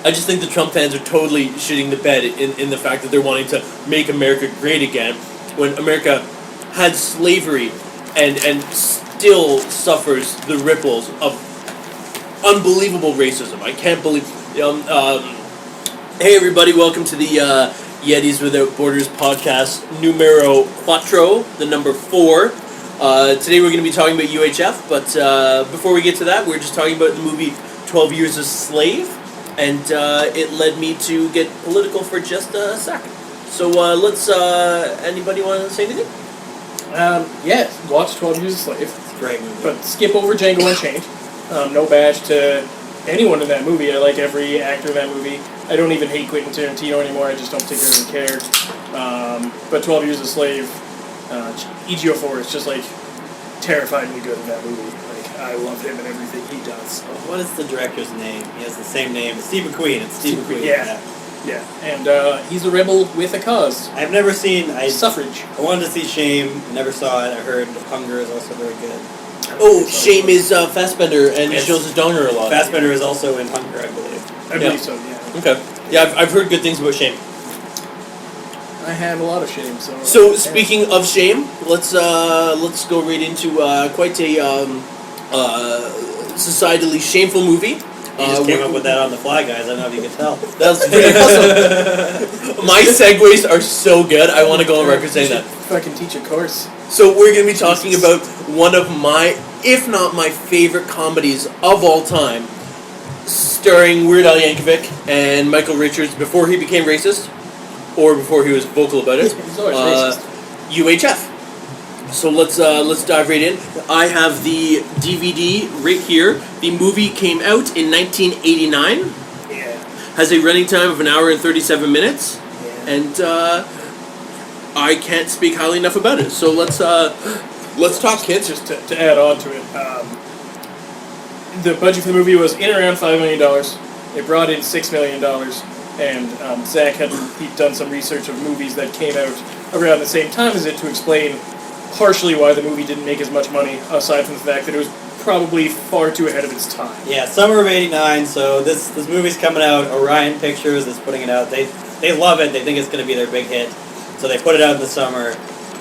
I just think the Trump fans are totally shitting the bed in the fact that they're wanting to make America great again, when America had slavery and still suffers the ripples of unbelievable racism. I can't believe. Hey everybody, welcome to the Yetis Without Borders podcast numero 4, the number 4. Today we're going to be talking about UHF, but before we get to that, we're just talking about the movie 12 Years a Slave, and it led me to get political for just a second. So let's, anybody want to say anything? Yes, watch 12 Years a Slave. It's a great movie. But skip over Django Unchained. No badge to anyone in that movie. I like every actor in that movie. I don't even hate Quentin Tarantino anymore. I just don't particularly care. But 12 Years a Slave, Ejiofor is just like terrifyingly good in that movie. Like, I love him and everything he does. What is the director's name? He has the same name as Steve McQueen. It's Steve McQueen. Yeah. And he's a rebel with a cause. I've never seen Suffrage. I wanted to see Shame. Never saw it. I heard Hunger is also very good. Oh, Shame is Fassbender, and he shows his donor a lot. Fassbender is also in Hunger, I believe. I believe so, yeah. Okay. Yeah, I've heard good things about Shame. I have a lot of shame, so... So, speaking of shame, let's go right into quite a societally shameful movie. He just came up with that on the fly, guys. I don't know if you can tell. That's pretty awesome. My segues are so good, I want to go on record saying that. If I can teach a course. So we're going to be talking about one of my, if not my favorite comedies of all time, starring Weird Al Yankovic and Michael Richards before he became racist, or before he was vocal about it. He's always racist. UHF. So let's dive right in. I have the DVD right here. The movie came out in 1989. Yeah. Has a running time of 1 hour and 37 minutes. Yeah. And I can't speak highly enough about it. So let's talk, kids. Just to add on to it, the budget for the movie was in around $5 million. It brought in $6 million, and Zach he'd done some research of movies that came out around the same time as it to explain partially why the movie didn't make as much money, aside from the fact that it was probably far too ahead of its time. Yeah, summer of '89. So this movie's coming out. Orion Pictures is putting it out. They love it. They think it's going to be their big hit. So they put it out in the summer.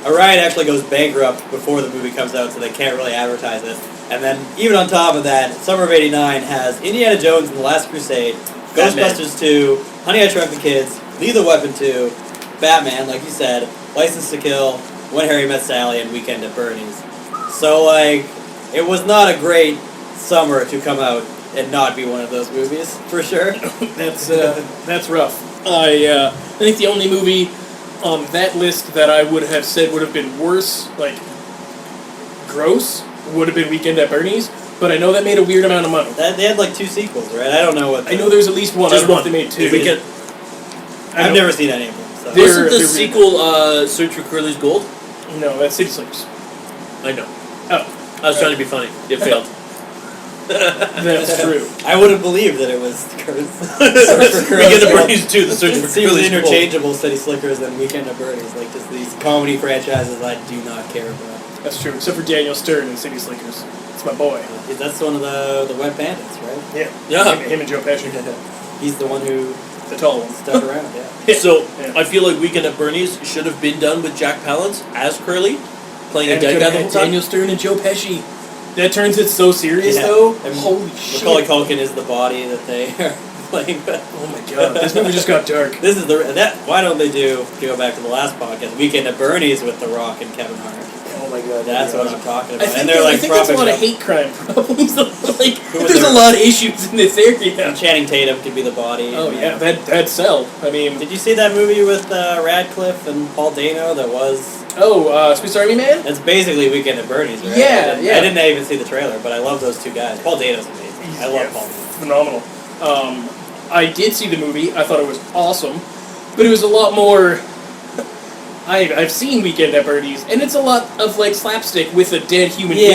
Orion actually goes bankrupt before the movie comes out, so they can't really advertise it. And then, even on top of that, summer of '89 has Indiana Jones and the Last Crusade, Ghostbusters 2, Honey, I Shrunk the Kids, Lethal Weapon 2, Batman, like you said, License to Kill, When Harry Met Sally, and Weekend at Bernie's. So, like, it was not a great summer to come out and not be one of those movies, for sure. That's rough. I think the only movie on that list that I would have said would have been worse, like, gross, would have been Weekend at Bernie's, but I know that made a weird amount of money. They had, like, 2 sequels, right? I don't know what... I know there's at least one. Just I don't know one. if they made 2. I've never seen any of them. So. Wasn't the sequel Search for Curly's Gold? No, that's City Slickers. I know. Oh. I was trying to be funny. It failed. That's true. I would have believed that it was Weekend at Bernie's 2, the Search for It seems Curly's Gold. interchangeable, City Slickers and Weekend at Bernie's, like just these comedy franchises I do not care about. That's true, except for Daniel Stern in City Slickers. It's my boy. That's one of the Wet Bandits, right? Yeah. Him and Joe Pesci. He's the one who The tall one. stuck around, yeah. So, I feel like Weekend at Bernie's should have been done with Jack Palance as Curly, playing a dead guy the whole time. Daniel Stern and Joe Pesci. That turns it so serious, though. And Holy shit. Macaulay Culkin is the body that they are playing with. Oh my god, this movie just got dark. This is why don't they to go back to the last podcast, Weekend at Bernie's with The Rock and Kevin Hart. Oh my god. That's what I'm talking about. I think, and they're like I think there's a lot of hate crime problems. Like, there's a lot of issues in this area. And Channing Tatum could be the body. Oh yeah, that'd sell. I mean... Did you see that movie with Radcliffe and Paul Dano that was... Swiss Army Man? That's basically Weekend at Bernie's, right? Yeah, I didn't even see the trailer, but I love those two guys. Paul Dano's amazing. I love Paul Dano. Phenomenal. I did see the movie. I thought it was awesome. But it was a lot more... I've seen Weekend at Bernie's, and it's a lot of, like, slapstick with a dead human being.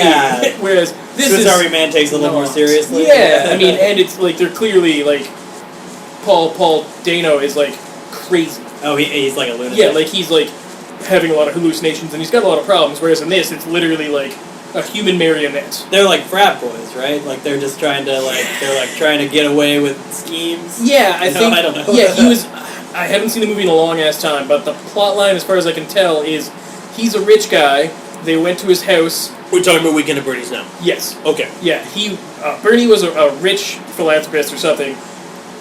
Whereas this Swiss Army Man takes it a little more seriously. Yeah, I mean, and it's, like, they're clearly, like... Paul Dano is, like, crazy. Oh, he's like a lunatic. Yeah, like, he's, like... having a lot of hallucinations, and he's got a lot of problems, whereas in this, it's literally, like, a human marionette. They're like frat boys, right? Like they're just trying to get away with schemes. Yeah, I think. I don't know. Yeah, he was. I haven't seen the movie in a long ass time, but the plot line, as far as I can tell, is he's a rich guy. They went to his house. We're talking about Weekend at Bernie's now. Yes. Okay. Yeah, Bernie was a rich philanthropist or something.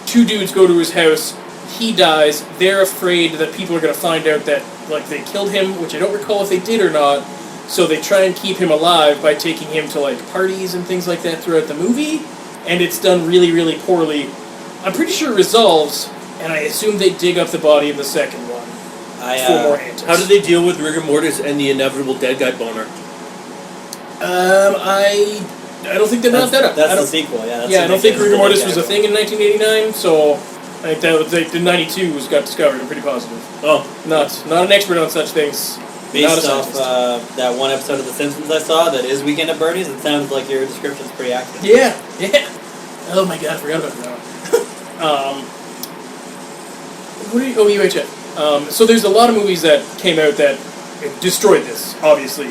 Two dudes go to his house. He dies. They're afraid that people are going to find out that like they killed him, which I don't recall if they did or not. So they try and keep him alive by taking him to like parties and things like that throughout the movie, and it's done really, really poorly. I'm pretty sure it resolves, and I assume they dig up the body in the second one for more antics. How did they deal with rigor mortis and the inevitable dead guy boner? I don't think they brought that up. That's the sequel, yeah. I don't think rigor mortis was a thing in 1989, so I think that was like the 92 got discovered. I'm pretty positive. Oh, Not an expert on such things. Based off that one episode of The Simpsons I saw that is Weekend at Bernie's, it sounds like your description's pretty accurate. Yeah. Oh my god, I forgot about that one. UHF. So there's a lot of movies that came out that destroyed this, obviously.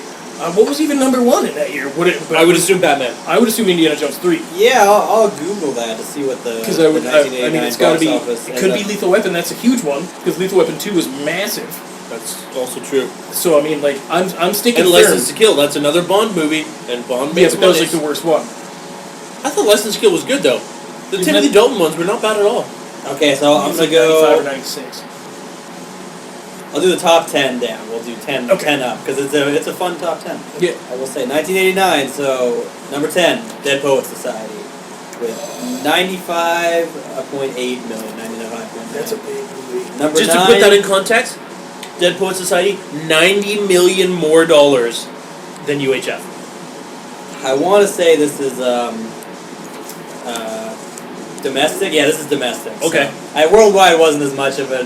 What was even number one in that year? I would assume Batman. I would assume Indiana Jones 3. Yeah, I'll Google that to see what the Because the 1989 it's got to be. box office It could ends be up. Lethal Weapon. That's a huge one because Lethal Weapon 2 was massive. That's also true. So I mean, like I'm sticking And firm. License to Kill. That's another Bond movie, and Bond Yeah, makes but that was money. like the worst one. I thought License to Kill was good though. The Isn't Timothy it- Dalton ones were not bad at all. Okay, so I'm It's gonna like 95 or go. 96. I'll do the top 10 down. We'll do 10, Okay. 10 up because it's a fun top 10. Yeah. I will say 1989. So number 10, Dead Poets Society, with 95.8 million. 99.9. That's a big movie. Number Just 9. to put that in context, Dead Poet Society, $90 million more than UHF. I want to say this is domestic. Yeah, this is domestic. Okay. So, worldwide wasn't as much of a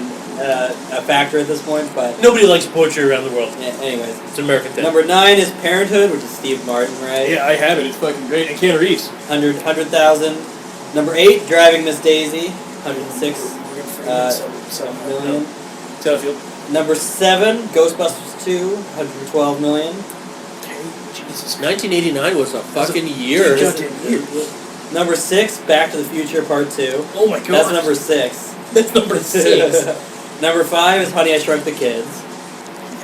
factor at this point, but Nobody likes poetry around the world. yeah, anyways. It's an American thing. Number 9 is Parenthood, which is Steve Martin, right? Yeah, I have it. It's fucking great. And Keanu Reeves. 100,000. Number 8, Driving Miss Daisy, 106 million. Telefield. Number 7, Ghostbusters 2, 112 million. Jesus. 1989 was a fucking big year. goddamn year. Number 6, Back to the Future Part 2. Oh my god. That's number 6. That's number 6. Number 5 is Honey, I Shrunk the Kids.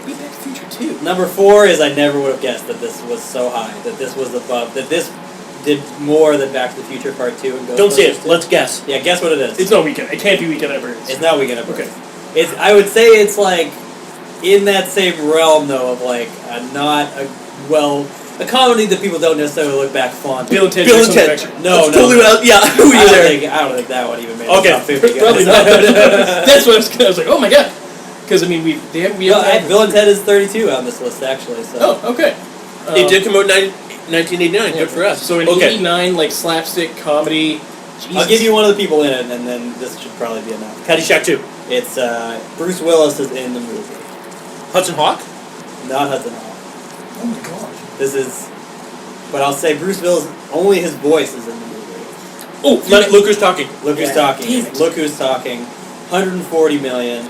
Be Back to the Future 2. Number 4 is I never would have guessed that this was so high, that this was above, that this did more than Back to the Future Part 2 and Ghostbusters Don't say it. 2. Let's guess. Yeah, guess what it is. It's not Weekend. It can't be Weekend at Bernie's. It's not Weekend at Bernie's. Okay. It's. I would say it's like in that same realm though of like a comedy that people don't necessarily look back fondly. Bill and Ted. Bill and Sexual Ted. Connection. No, That's totally out. Yeah, who are you there? I don't think that one even made Okay. the top 50. guys. Probably not. That's what I was like, oh my god. Because I mean, we have. Bill and Ted is 32 on this list actually. So. Oh, okay. It did come out in 1989. Good for us. So in okay. 89, like slapstick comedy. Jesus. I'll give you one of the people in it, and then this should probably be enough. Caddyshack 2. It's Bruce Willis is in the movie, Hudson Hawk. not Hudson Hawk. Oh my god. This is, but I'll say Bruce Willis. Only his voice is in the movie. Oh, look who's talking. Look who's Yeah. talking. Damn it. Look who's talking. 140 million.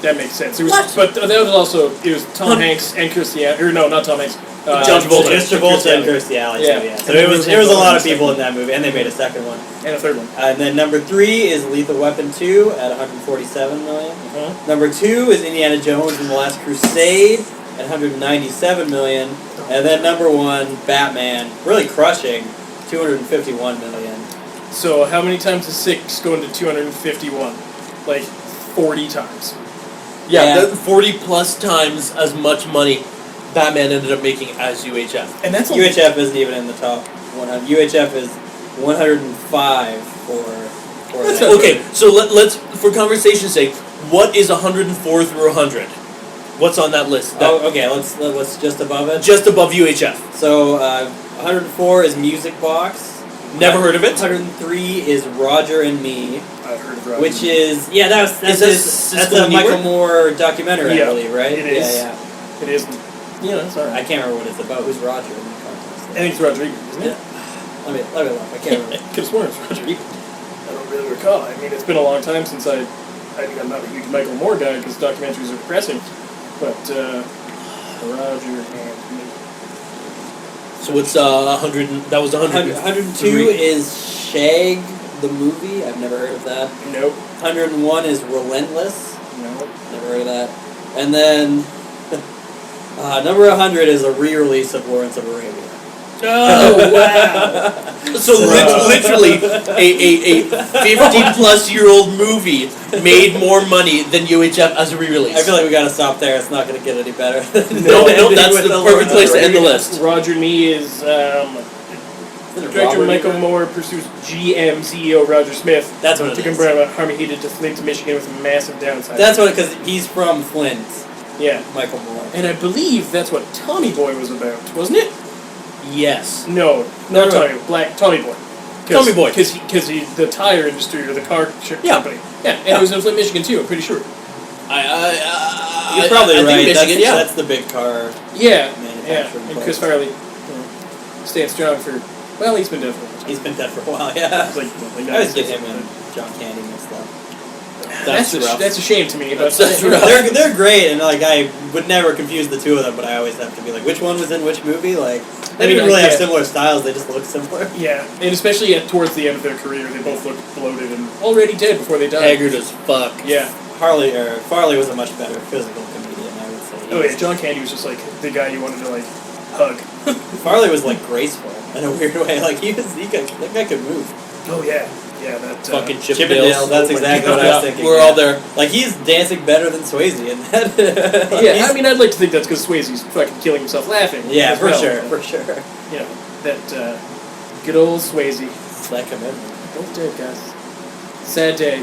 That makes sense. It was, What? But that was also Tom Hanks and Christian. Or no, not Tom Hanks. John Travolta. Just Travolta and Kirstie Alley. Yeah. Yeah. So there was a lot of people in that movie, and they made a second one. And a third one. And then number 3 is Lethal Weapon 2 at 147 million. Uh-huh. Number 2 is Indiana Jones and the Last Crusade at 197 million. And then number 1, Batman, really crushing, 251 million. So how many times is 6 going to 251? Like 40 times. Yeah, 40 plus times as much money Batman ended up making as UHF. And that's UHF isn't even in the top 100. UHF is 105 for That's that. not- Okay, so let's, for conversation's sake, what is 104 through 100? What's on that list? Oh, okay, let's just above it. Just above UHF. So 104 is Music Box. Never heard of it. 103 is Roger and Me, I've heard of Roger. which is that's Is this that's Siskel a and Michael Ebert? Moore documentary, Yeah, I believe, right? it is. Yeah, It is. Yeah, that's yeah. I alright. can't remember what it's about. Who's Roger in that context? I think it's Rodriguez, isn't it? Let me look. I can't remember. Could have sworn it's Rodriguez. I don't really recall. I mean, it's been a long time since I think I'm not a huge Michael Moore guy because documentaries are depressing. But Roger and Me. So what's 100? That was 100. 102 is Shag the movie. I've never heard of that. Nope. 101 is Relentless. Nope. Never heard of that. And then number 100 is a re-release of Lawrence of Arabia. Oh wow! So literally, a 50-plus-year-old movie made more money than UHF as a re-release. I feel like we gotta stop there. It's not gonna get any better. No, that's the perfect place to end the list. Roger and Me is director Michael Moore pursues GM CEO Roger Smith. That's what it to is. confirm a Harmony heated to Flint, Michigan with a massive downside. That's what, because he's from Flint. Yeah. Michael Moore. And I believe that's what Tommy Boy was about, wasn't it? Yes. No, not Tommy. Tommy Boy. Tommy Boy. Because the tire industry or the car company. Yeah, and it was in Flint, Michigan too. I'm pretty sure. You're probably I right. think Michigan, That's the big car. Yeah, manufacturing And place. Chris Farley staying strong for. Well, he's been dead for a while. He's been dead for a while. Yeah. Like I always get him and John Candy mixed up. That's a shame to me. But That's rough. They're great, and like I would never confuse the two of them, but I always have to be like, which one was in which movie? Like they didn't really have similar styles; they just look similar. Yeah, and especially towards the end of their career, they both looked bloated and already dead before they died. Haggard as fuck. Yeah. Farley was a much better physical comedian, I would say. Oh yeah, John Candy was just like the guy you wanted to like hug. Farley was like graceful in a weird way. Like that guy could move. Oh yeah, that Fucking Chippendale. That's exactly what I was thinking. We're all there. Like he's dancing better than Swayze in that. Yeah, I mean, I'd like to think that's because Swayze's fucking killing himself laughing. Yeah, as for well. sure, for sure. You know that good old Swayze. It's that commitment. Both dead, guys. Sad day.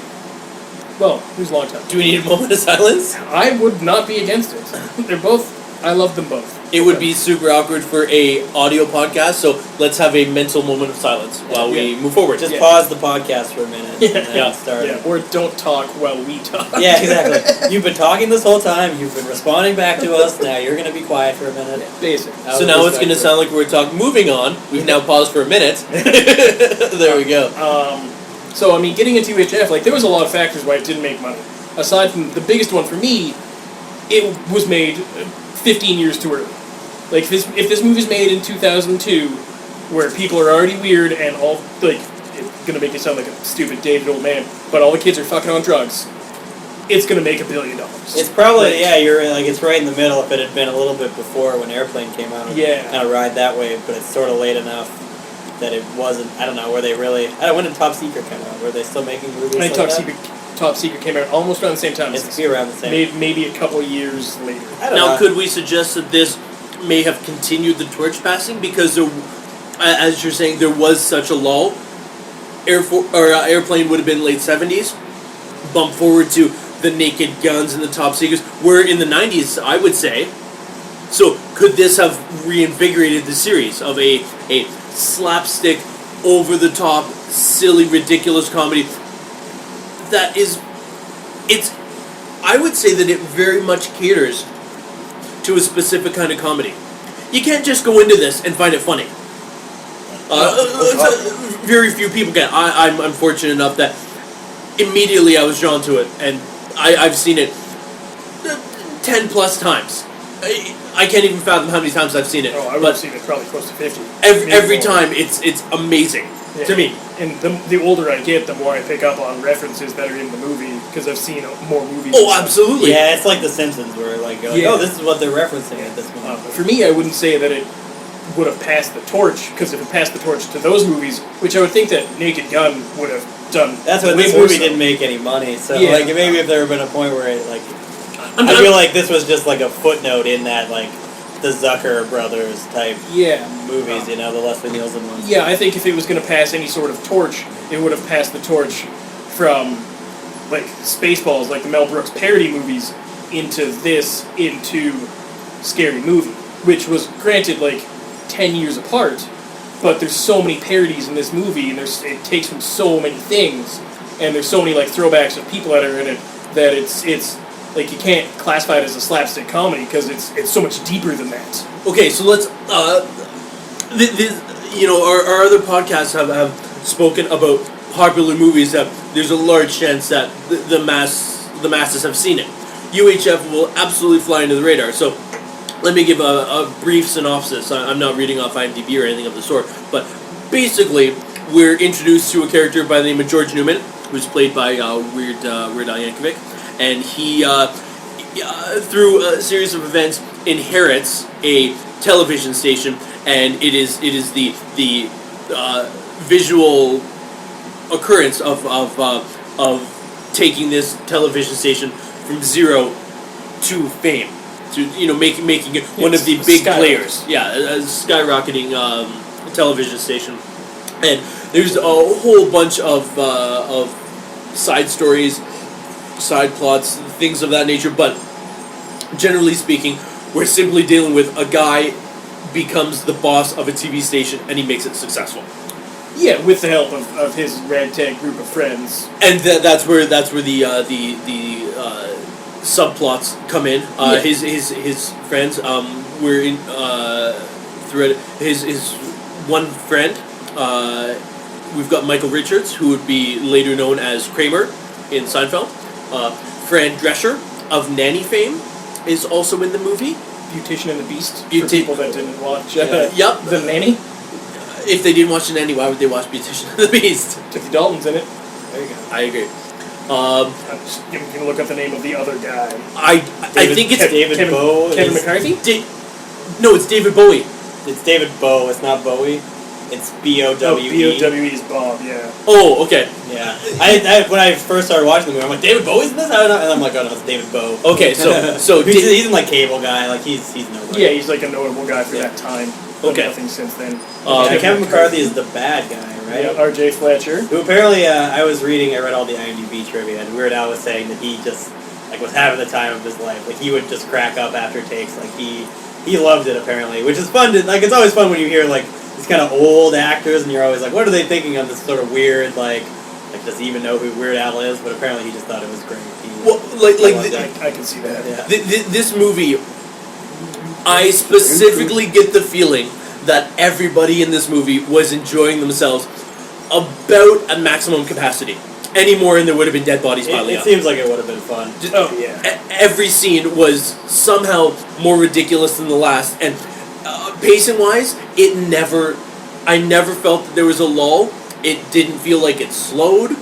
Well, it was a long time. Do we need a moment of silence? I would not be against it. They're both. I love them both. It would be super awkward for a audio podcast, so let's have a mental moment of silence while we move forward. Just pause the podcast for a minute and then start. Yeah, or don't talk while we talk. Yeah, exactly. You've been talking this whole time. You've been responding back to us. Now you're going to be quiet for a minute. Yeah, basic. So now it's going to sound like we're talking. Moving on. We've now paused for a minute. There we go. So I mean, getting into UHF, like there was a lot of factors why it didn't make money. Aside from the biggest one for me, it was made 15 years too early. Like if this movie's made in 2002, where people are already weird and all like it's gonna make you sound like a stupid dated old man, but all the kids are fucking on drugs, it's gonna make $1 billion. It's probably you're like it's right in the middle. If it had been a little bit before when Airplane came out, kind of ride that way, but it's sort of late enough that it wasn't. I don't know. Were they really? When did Top Secret come out? Were they still making movies? I think like Top Secret came out almost around the same time. It's around the same. Maybe a couple of years later. I don't Now, know. could we suggest that this may have continued the torch passing because there, as you're saying, there was such a lull. Airplane would have been late 70s. Bump forward to the Naked Guns and the Top Secrets. We're in the 90s, I would say. So could this have reinvigorated the series of a slapstick, over-the-top, silly, ridiculous comedy that is... I would say that it very much caters to a specific kind of comedy. You can't just go into this and find it funny. Very few people can. I'm fortunate enough that immediately I was drawn to it, and I've seen it 10 plus times. I can't even fathom how many times I've seen it. Oh, I would have seen it probably close to 50. Every time, it's amazing to me. And the older I get, the more I pick up on references that are in the movie, because I've seen more movies. Oh, absolutely. Yeah, it's like The Simpsons, where oh, this is what they're referencing at this moment. For me, I wouldn't say that it would have passed the torch, because if it passed the torch to those movies, which I would think that Naked Gun would have done. That's what this movie didn't make any money. So like maybe if there had been a point where it, like I feel like this was just like a footnote in that like the Zucker brothers type movies, the Leslie Nielsen ones. Yeah, I think if it was going to pass any sort of torch, it would have passed the torch from like Spaceballs, like the Mel Brooks parody movies, into Scary Movie, which was granted like 10 years apart, but there's so many parodies in this movie, and it takes from so many things, and there's so many like throwbacks of people that are in it that it's like you can't classify it as a slapstick comedy because it's so much deeper than that. Okay, so let's our other podcasts have spoken about popular movies that there's a large chance that the masses have seen it. UHF will absolutely fly under the radar. So let me give a brief synopsis. I'm not reading off IMDb or anything of the sort, but basically, we're introduced to a character by the name of George Newman, who's played by Weird Al Yankovic, and he, through a series of events, inherits a television station, and it is the visual occurrence of taking this television station from zero to fame, to making it one of the big players. Yeah, a skyrocketing television station, and there's a whole bunch of side stories, side plots, things of that nature. But generally speaking, we're simply dealing with a guy becomes the boss of a TV station and he makes it successful. Yeah, with the help of his ragtag group of friends. And that's where the subplots come in. His friends were in through his one friend. We've got Michael Richards, who would be later known as Kramer in Seinfeld. Fran Drescher of Nanny fame is also in the movie. Beautician and the Beast. For people that didn't watch The Nanny. If they didn't watch The Nanny, why would they watch Beautician and the Beast? Timothy Dalton's in it. There you go. I agree. You can look up the name of the other guy. I think it's David Bowie. Kevin McCarthy? No, it's David Bowie. It's David Bowie. It's not Bowie. It's B-O-W-E. Oh, B-O-W-E is Bob, yeah. Oh, okay. Yeah. I when I first started watching the movie, I'm like, David Bowie's in this? I don't know. And I'm like, oh no, it's David Bowie. Okay, so he's in like Cable Guy. Like he's nobody. Yeah, he's like a notable guy for that time. Okay. Nothing since then. Kevin McCarthy is the bad guy, right? Yeah, R.J. Fletcher. Who apparently, I read all the IMDb trivia, and Weird Al was saying that he just was having the time of his life. Like he would just crack up after takes. Like he loved it apparently, which is fun. It's always fun when you hear these kind of old actors, and you're always like, what are they thinking of this sort of weird does he even know who Weird Al is? But apparently he just thought it was great. I can see that. Yeah. This movie, I specifically get the feeling that everybody in this movie was enjoying themselves about at maximum capacity. Any more and there would have been dead bodies piling up. It seems like it would have been fun. Every scene was somehow more ridiculous than the last, and pacing-wise, I never felt that there was a lull. It didn't feel like it slowed.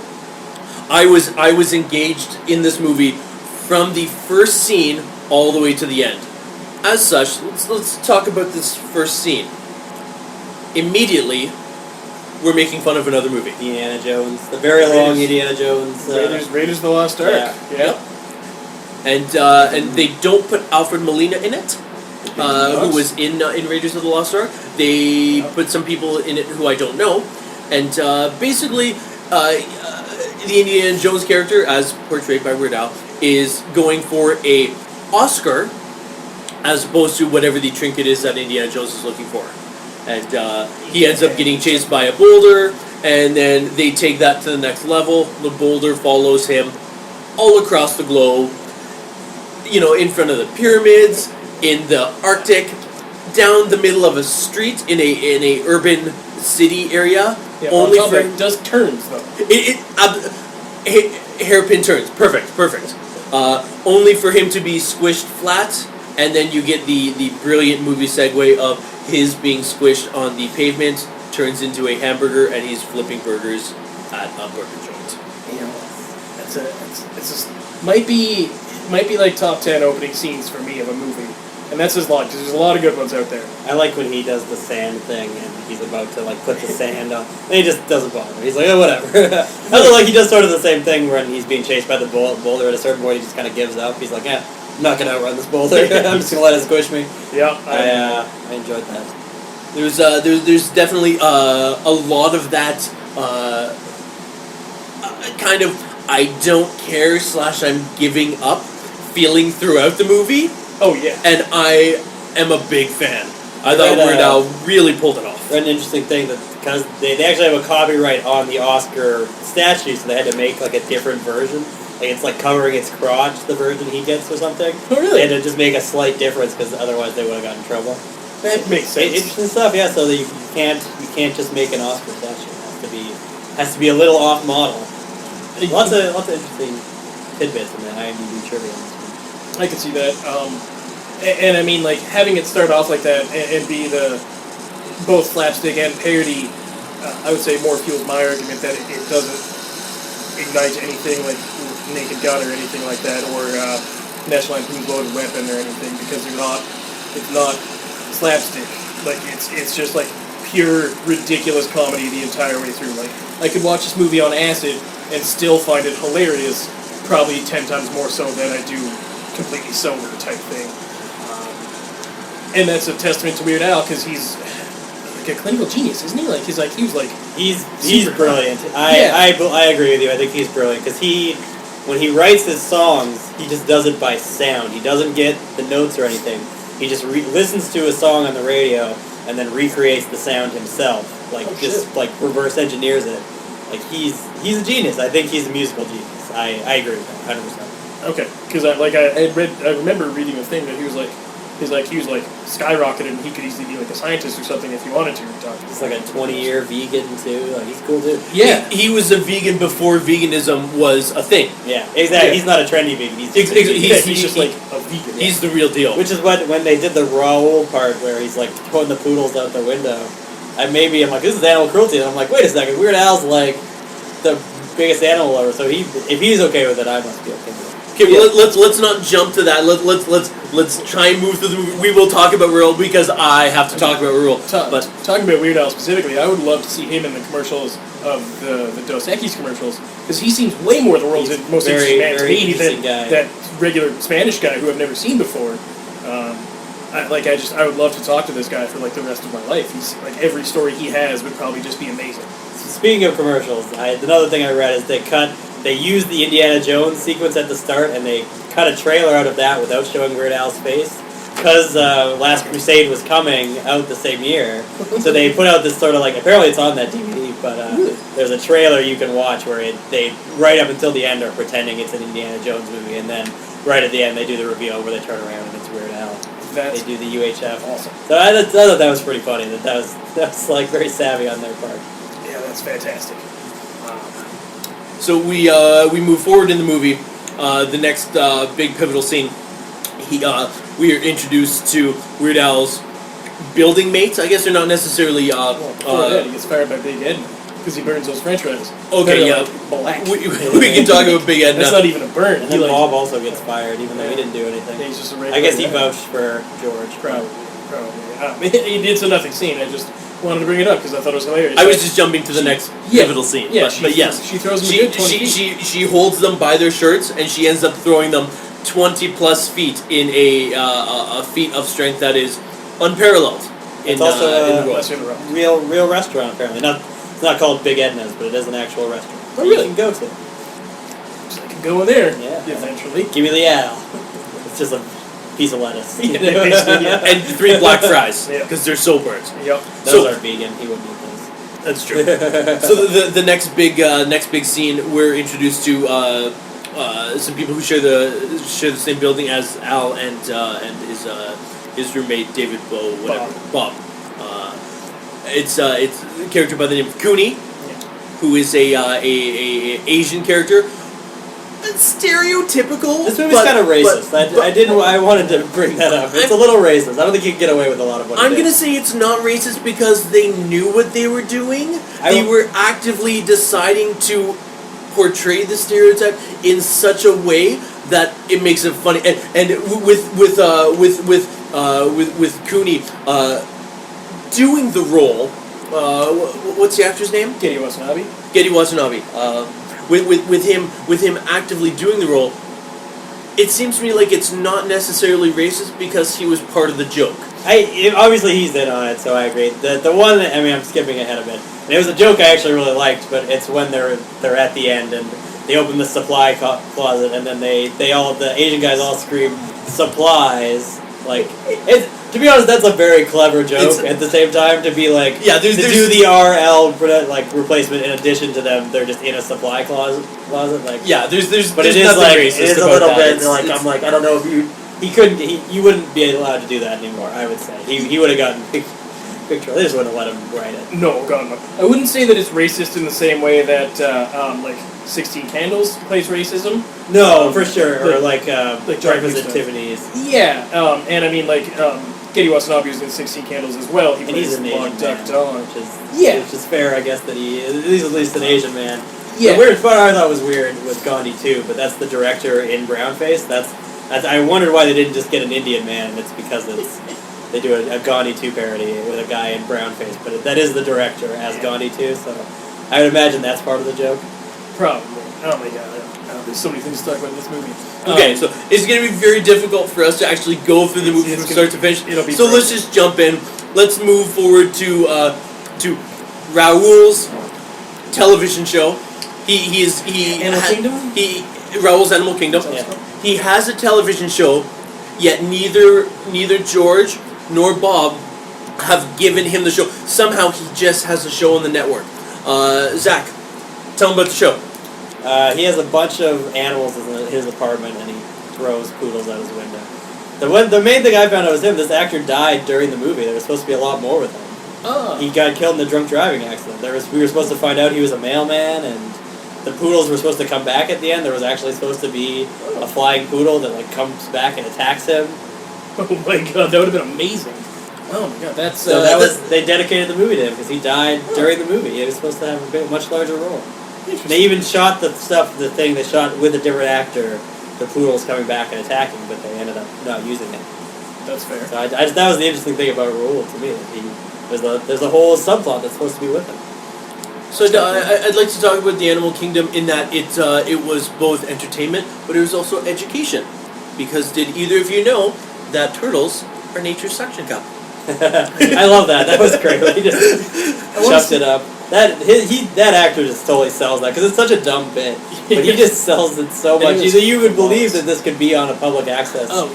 I was engaged in this movie from the first scene all the way to the end. As such, let's talk about this first scene. Immediately, we're making fun of another movie. Indiana Jones. The very long Indiana Jones. Raiders of the Lost Ark. Yeah. And they don't put Alfred Molina in it, who was in Raiders of the Lost Ark. They put some people in it who I don't know. And basically, the Indiana Jones character, as portrayed by Weird Al, is going for a Oscar as opposed to whatever the trinket is that Indiana Jones is looking for. And he ends up getting chased by a boulder, and then they take that to the next level. The boulder follows him all across the globe, in front of the pyramids, in the Arctic, down the middle of a street in a urban city area. Yeah, only for it does turns though. Hairpin turns. Perfect. Only for him to be squished flat, and then you get the brilliant movie segue of his being squished on the pavement, turns into a hamburger, and he's flipping burgers at a burger joint. Might be like top 10 opening scenes for me of a movie. And that's his lot, because there's a lot of good ones out there. I like when he does the sand thing, and he's about to put the sand on, and he just doesn't bother. He's like, oh, whatever. I feel like he does sort of the same thing when he's being chased by the boulder. At a certain point, he just kind of gives up. He's like, yeah, I'm not gonna outrun this boulder. I'm just gonna let it squish me. Yeah, I enjoyed that. There's definitely a lot of that kind of I don't care / I'm giving up feeling throughout the movie. Oh, yeah. And I am a big fan. I thought Weird Al really pulled it off. An interesting thing that because they actually have a copyright on the Oscar statue, so they had to make a different version. It's covering its crotch, the version he gets or something. Oh, really? They had to just make a slight difference because otherwise they would have gotten in trouble. That makes sense. Interesting stuff, yeah. So that you can't just make an Oscar statue. It has to be a little off model. Lots of interesting tidbits in the IMDb trivia. I can see that. And I mean, like, having it start off like that and be the both slapstick and parody, I would say more fuels my argument that it doesn't ignite anything like Naked Gun or anything like that, or National Lampoon's Loaded Weapon or anything, because it's not slapstick. Like, it's just like pure ridiculous comedy the entire way through. Like, I could watch this movie on acid and still find it hilarious, probably 10 times more so than I do completely sober type thing. And that's a testament to Weird Al, because he's like a clinical genius, isn't he? Like, he's brilliant. I agree with you. I think he's brilliant because when he writes his songs, he just does it by sound. He doesn't get the notes or anything. He just listens to a song on the radio and then recreates the sound himself. Like like reverse engineers it. Like he's a genius. I think he's a musical genius. I agree with that 100%. Okay, because I remember reading a thing that he was skyrocketed, and he could easily be like a scientist or something if he wanted to. He's like a 20-year vegan too. Like, he's cool dude. Yeah, he was a vegan before veganism was a thing. Yeah, exactly. Yeah. He's not a trendy vegan. He's just like a vegan. He's the real deal. Which is when they did the Raoul part where he's like throwing the poodles out the window. I'm like, this is animal cruelty, and I'm like, wait a second, Weird Al's like the biggest animal lover, so if he's okay with it, I must be okay with it. Okay, well, let's not jump to that. Let's try and move through the movie. We will talk about Rural because I have to talk about Rural. But talking about Weird Al specifically, I would love to see him in the commercials of the Dos Equis commercials, because he seems way more the world's most interesting man to me than that regular Spanish guy who I've never seen before. I would love to talk to this guy for like the rest of my life. He's like, every story he has would probably just be amazing. Speaking of commercials, another thing I read is they used the Indiana Jones sequence at the start, and they cut a trailer out of that without showing Weird Al's face, because Last Crusade was coming out the same year. So they put out this sort of like, apparently it's on that DVD, but there's a trailer you can watch where they right up until the end are pretending it's an Indiana Jones movie, and then right at the end they do the reveal where they turn around and it's Weird Al. They do the UHF. Awesome. So I thought that was pretty funny. That was like very savvy on their part. Yeah, that's fantastic. So we move forward in the movie. The next big pivotal scene, we are introduced to Weird Al's building mates. I guess they're not necessarily. Before that, he gets fired by Big Ed because he burns those French fries. Okay, yeah. Black. We can talk about Big Ed now. That's not even a burn. And then Bob also gets fired, even though he didn't do anything. Yeah, he's just a regular. I guess he vouched for George. Probably. He did some nothing scene. I just wanted to bring it up because I thought it was hilarious. I was just jumping to the next pivotal scene. Yeah, but yes, she throws them a good 20 feet. She holds them by their shirts, and she ends up throwing them 20 plus feet in a feat of strength that is unparalleled. It's also in the world. real restaurant apparently. It's not called Big Edna's, but it is an actual restaurant. Oh, really? You can go to. So I can go in there. Yeah. Eventually. Give me the Al. It's just a piece of lettuce. And 3 black fries because they're soul birds. Yep. Those are vegan. He wouldn't eat those. That's true. So the next big scene, we're introduced to some people who share the same building as Al and his roommate David Bob. It's a character by the name of Cooney, who is a Asian character. Stereotypical. This movie's kind of racist. I wanted to bring that up. It's a little racist. I don't think you can get away with a lot of what I'm going to say it's not racist because they knew what they were doing. They were actively deciding to portray the stereotype in such a way that it makes it funny. And with Cooney doing the role, what's the actor's name? Geddy Watanabe. Geddy Watanabe. With him actively doing the role, it seems to me like it's not necessarily racist because he was part of the joke. Obviously he's in on it, so I agree. The one, I'm skipping ahead a bit. And it was a joke I actually really liked, but it's when they're at the end and they open the supply closet and then the Asian guys all scream supplies. Like, to be honest, that's a very clever joke. At the same time, to be like, do the RL replacement in addition to them, they're just in a supply closet. Like, but it is like it is a little bit like I'm like I don't know if you wouldn't be allowed to do that anymore. I would say he would have gotten picture. They just wouldn't let him write it. No, God, no. I wouldn't say that it's racist in the same way that, 16 Candles plays racism. No, for sure. Or like Breakfast at Tiffany's. Yeah, and I mean, Getty Watanabe was in 16 Candles as well. He And plays he's an Asian Duck man, Dong. which is fair, I guess, that he's at least an Asian man. Yeah. The weird part I thought was weird with Gandhi too, but that's the director in brownface. That's I wondered why they didn't just get an Indian man. It's because they do a Gandhi 2 parody with a guy in brownface, but that is the director as Gandhi 2, so I would imagine that's part of the joke. Probably. Oh my god. There's so many things to talk about in this movie. Okay, so it's going to be very difficult for us to actually go through the movie from start to finish. So let's just jump in. Let's move forward to Raoul's television show. Animal Kingdom? Raoul's Animal Kingdom. Yeah. He has a television show, yet neither George nor Bob have given him the show. Somehow he just has a show on the network. Zach, tell him about the show. He has a bunch of animals in his apartment, and he throws poodles out his window. The main thing I found out was him. This actor died during the movie. There was supposed to be a lot more with him. Oh. He got killed in a drunk driving accident. We were supposed to find out he was a mailman, and the poodles were supposed to come back at the end. There was actually supposed to be a flying poodle that comes back and attacks him. Oh my god, that would have been amazing. Oh my god, that's they dedicated the movie to him because he died during the movie. He was supposed to have a much larger role. They even shot the thing they shot with a different actor, the poodles coming back and attacking, but they ended up not using it. That's fair. So that was the interesting thing about Raoul to me. There's a whole subplot that's supposed to be with him. So I'd like to talk about the Animal Kingdom in that it was both entertainment, but it was also education. Because did either of you know that turtles are nature's suction cup? I love that. That was great. He just chucked it up. That actor just totally sells that because it's such a dumb bit, but he just sells it so much. You would believe that this could be on a public access show.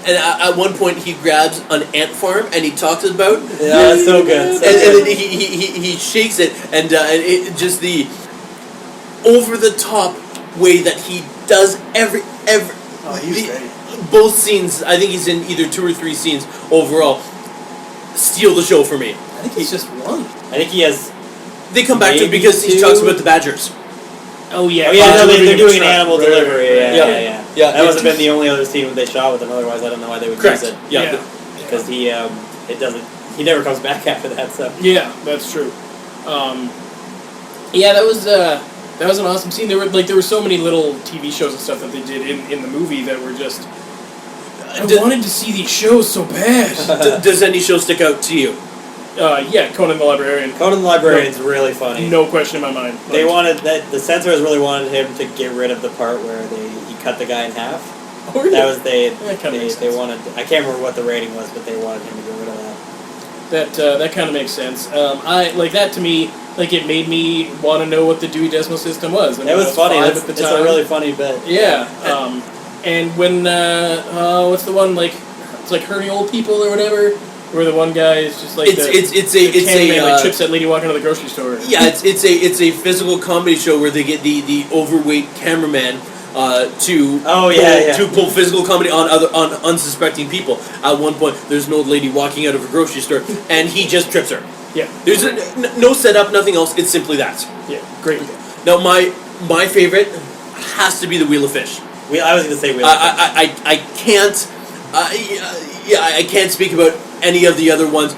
And at one point he grabs an ant farm and he talks about it's so good. And then he shakes it and it just the over the top way that he does both scenes. I think he's in either 2 or 3 scenes overall. Steal the show for me. I think he's just one. I think he has. They come back to it because he talks about the badgers. Oh yeah. They're doing an animal delivery. Yeah. That must have been the only other scene they shot with him. Otherwise, I don't know why they would use it. Yeah. Because he never comes back after that. So. Yeah, that's true. That was an awesome scene. There were so many little TV shows and stuff that they did in the movie that were just. I wanted to see these shows so bad. Does any show stick out to you? Conan the Librarian. Conan the Librarian's really funny. No question in my mind. They wanted that. The censors really wanted him to get rid of the part where he cut the guy in half. Oh, really? That was they wanted. I can't remember what the rating was, but they wanted him to get rid of that. That kind of makes sense. That to me. It made me want to know what the Dewey Decimal System was. It was funny. It's a really funny bit. Yeah. And when what's the one it's like Hurting Old People or whatever, where the one guy is just like trips that lady walking to the grocery store. Yeah, it's a physical comedy show where they get the overweight cameraman to pull physical comedy on unsuspecting people. At one point, there's an old lady walking out of a grocery store, and he just trips her. Yeah. There's no setup, nothing else. It's simply that. Yeah, great. Now, my favorite has to be the Wheel of Fish. I was going to say Wheel of Fish. I can't. I can't speak about any of the other ones,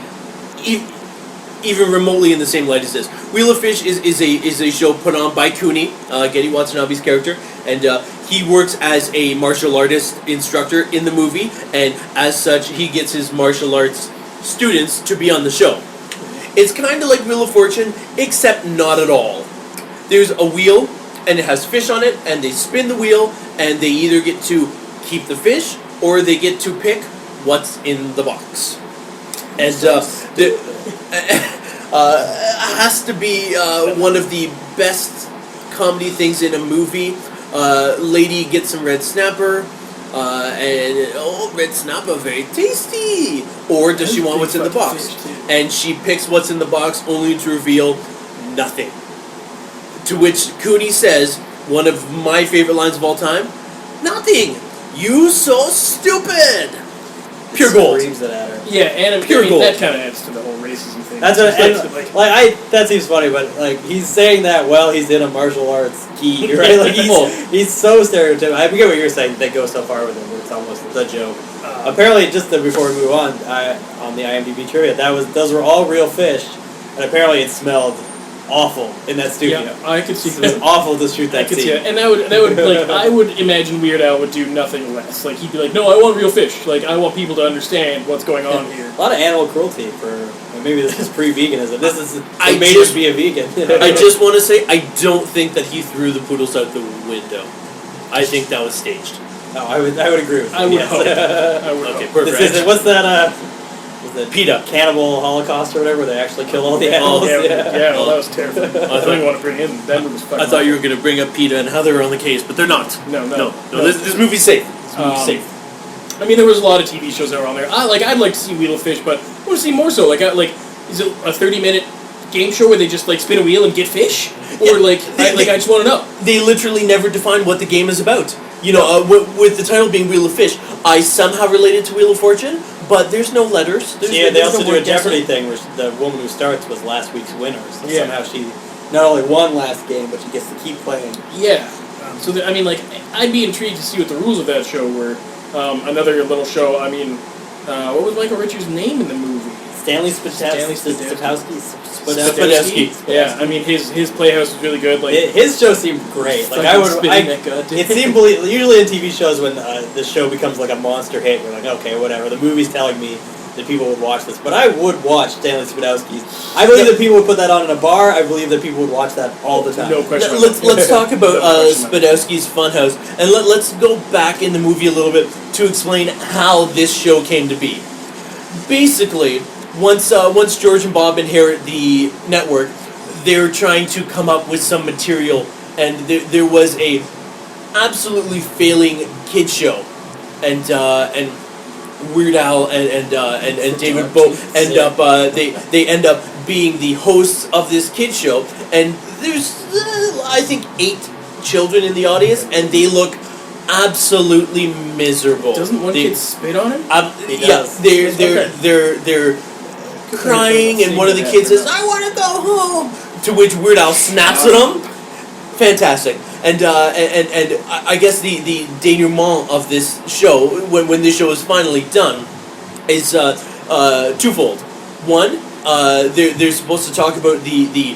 even remotely in the same light as this. Wheel of Fish is a show put on by Cooney, Getty Watanabe's character, and he works as a martial artist instructor in the movie, and as such, he gets his martial arts students to be on the show. It's kind of like Wheel of Fortune, except not at all. There's a wheel, and it has fish on it, and they spin the wheel, and they either get to keep the fish, or they get to pick what's in the box. And has to be one of the best comedy things in a movie. Lady gets some red snapper, red snapper, very tasty. Or does she want what's in the box? And she picks what's in the box only to reveal nothing. To which Cooney says, one of my favorite lines of all time, "Nothing! You so stupid!" Pure gold. Screams it at her. Yeah, and Pure I mean, gold. that kind of adds to the whole racism thing. That's what, It's and, like, that seems funny, but like he's saying that while he's in a martial arts gi, right? Like he's so stereotypical. I forget what you were saying. They go so far with it, where it's almost the joke. Apparently, before we move on, on the IMDb trivia, those were all real fish, and apparently it smelled awful in that studio. yeah, I could see It was that. awful to shoot I that could see scene. it, and that would like I would imagine Weird Al would do nothing less. Like he'd be like, "No, I want real fish. Like I want people to understand what's going on here." A lot of animal cruelty maybe this is pre-veganism. This is I made just- us be a vegan. I just want to say, I don't think that he threw the poodles out the window. I think that was staged. No, I would agree with you. I would yes. hope. I would Okay, hope. perfect. This is, what's that? Was it PETA. Cannibal Holocaust or whatever? Where they actually kill all the animals. Yeah, well, that was terrifying. I thought- don't even want to bring him. That movie was fucking. I thought you were going to bring up PETA and how they were on the case, but they're not. No. This movie's safe. This movie's safe. I mean, there was a lot of TV shows that were on there. I'd like to see Wheel of Fish, but I want to see more so. Is it a 30-minute game show where they just like spin a wheel and get fish, or I just want to know. They literally never define what the game is about. You know, with the title being Wheel of Fish, I somehow related to Wheel of Fortune, but there's no letters. They there's also no do a word guessing. Jeopardy thing where the woman who starts was last week's winner. So Yeah. somehow she not only won last game, but she gets to keep playing. Yeah. I mean, I'd be intrigued to see what the rules of that show were. Another little show. I mean, what was Michael Richards' name in the movie? Stanley Stanley Spadowski. Yeah, I mean his Playhouse was really good. Like His show seemed great. Like it seemed usually in TV shows when the show becomes like a monster hit, we're like, okay, whatever. The movie's telling me that people would watch this, but I would watch Stanley Spadowski's. I believe that people would put that on in a bar. I believe that people would watch that all the time. No question. Let's talk about No question about it. Spadowski's Funhouse, and let's go back in the movie a little bit to explain how this show came to be. Basically, once George and Bob inherit the network, they're trying to come up with some material, and there was a absolutely failing kids show, and Weird Al and David Bowie they end up being the hosts of this kids show, and there's I think 8 children in the audience, and they look absolutely miserable. Doesn't one kid spit on him? He Yeah, does. they're crying, and one of the kids says, "I want to go home." To which Weird Al snaps at him. Fantastic. And I guess the denouement of this show, when this show is finally done, is twofold. One, they're supposed to talk about the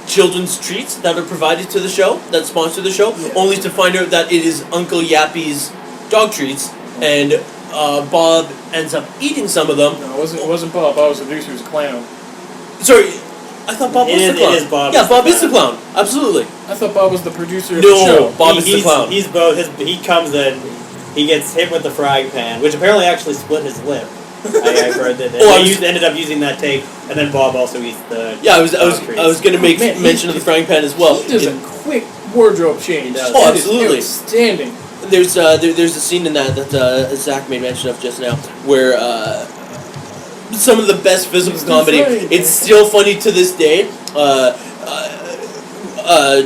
children's treats that are provided to the show, that sponsor the show, only to find out that it is Uncle Yappy's dog treats, and Bob ends up eating some of them. No, it wasn't Bob. Bob was the producer. He was a clown. Sorry, I thought Bob was the clown. It is Bob. Yeah, Bob is the clown. Absolutely. I thought Bob was the producer of No. the show. Bob is the clown. He's both. He comes in, he gets hit with the frying pan, which apparently actually split his lip. I've heard that. They ended up using that take, and then Bob also eats the. Yeah, I was going to make mention of the frying pan as well. He does a quick wardrobe change. does. Oh, That is absolutely. outstanding. There's a scene in that Zach made mention of just now where some of the best physical comedy. It's still funny to this day.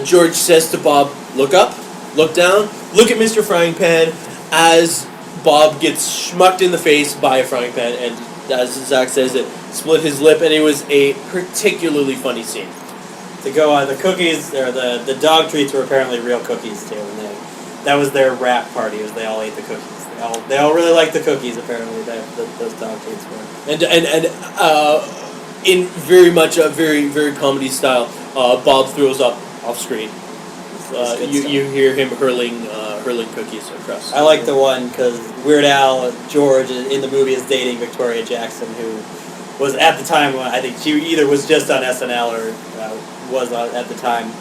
George says to Bob, "Look up, look down, look at Mr. Frying Pan," as Bob gets schmucked in the face by a frying pan, and as Zach says, it split his lip, and it was a particularly funny scene. To go on, the cookies or the dog treats were apparently real cookies too, and that was their wrap party. Was they all ate the cookies? They all really liked the cookies. Apparently, those dog treats were. And in very much a very comedy style, Bob throws up off screen. You hear him hurling cookies across. I like the one because Weird Al George in the movie is dating Victoria Jackson, who was at the time, I think she either was just on SNL or was on at the time,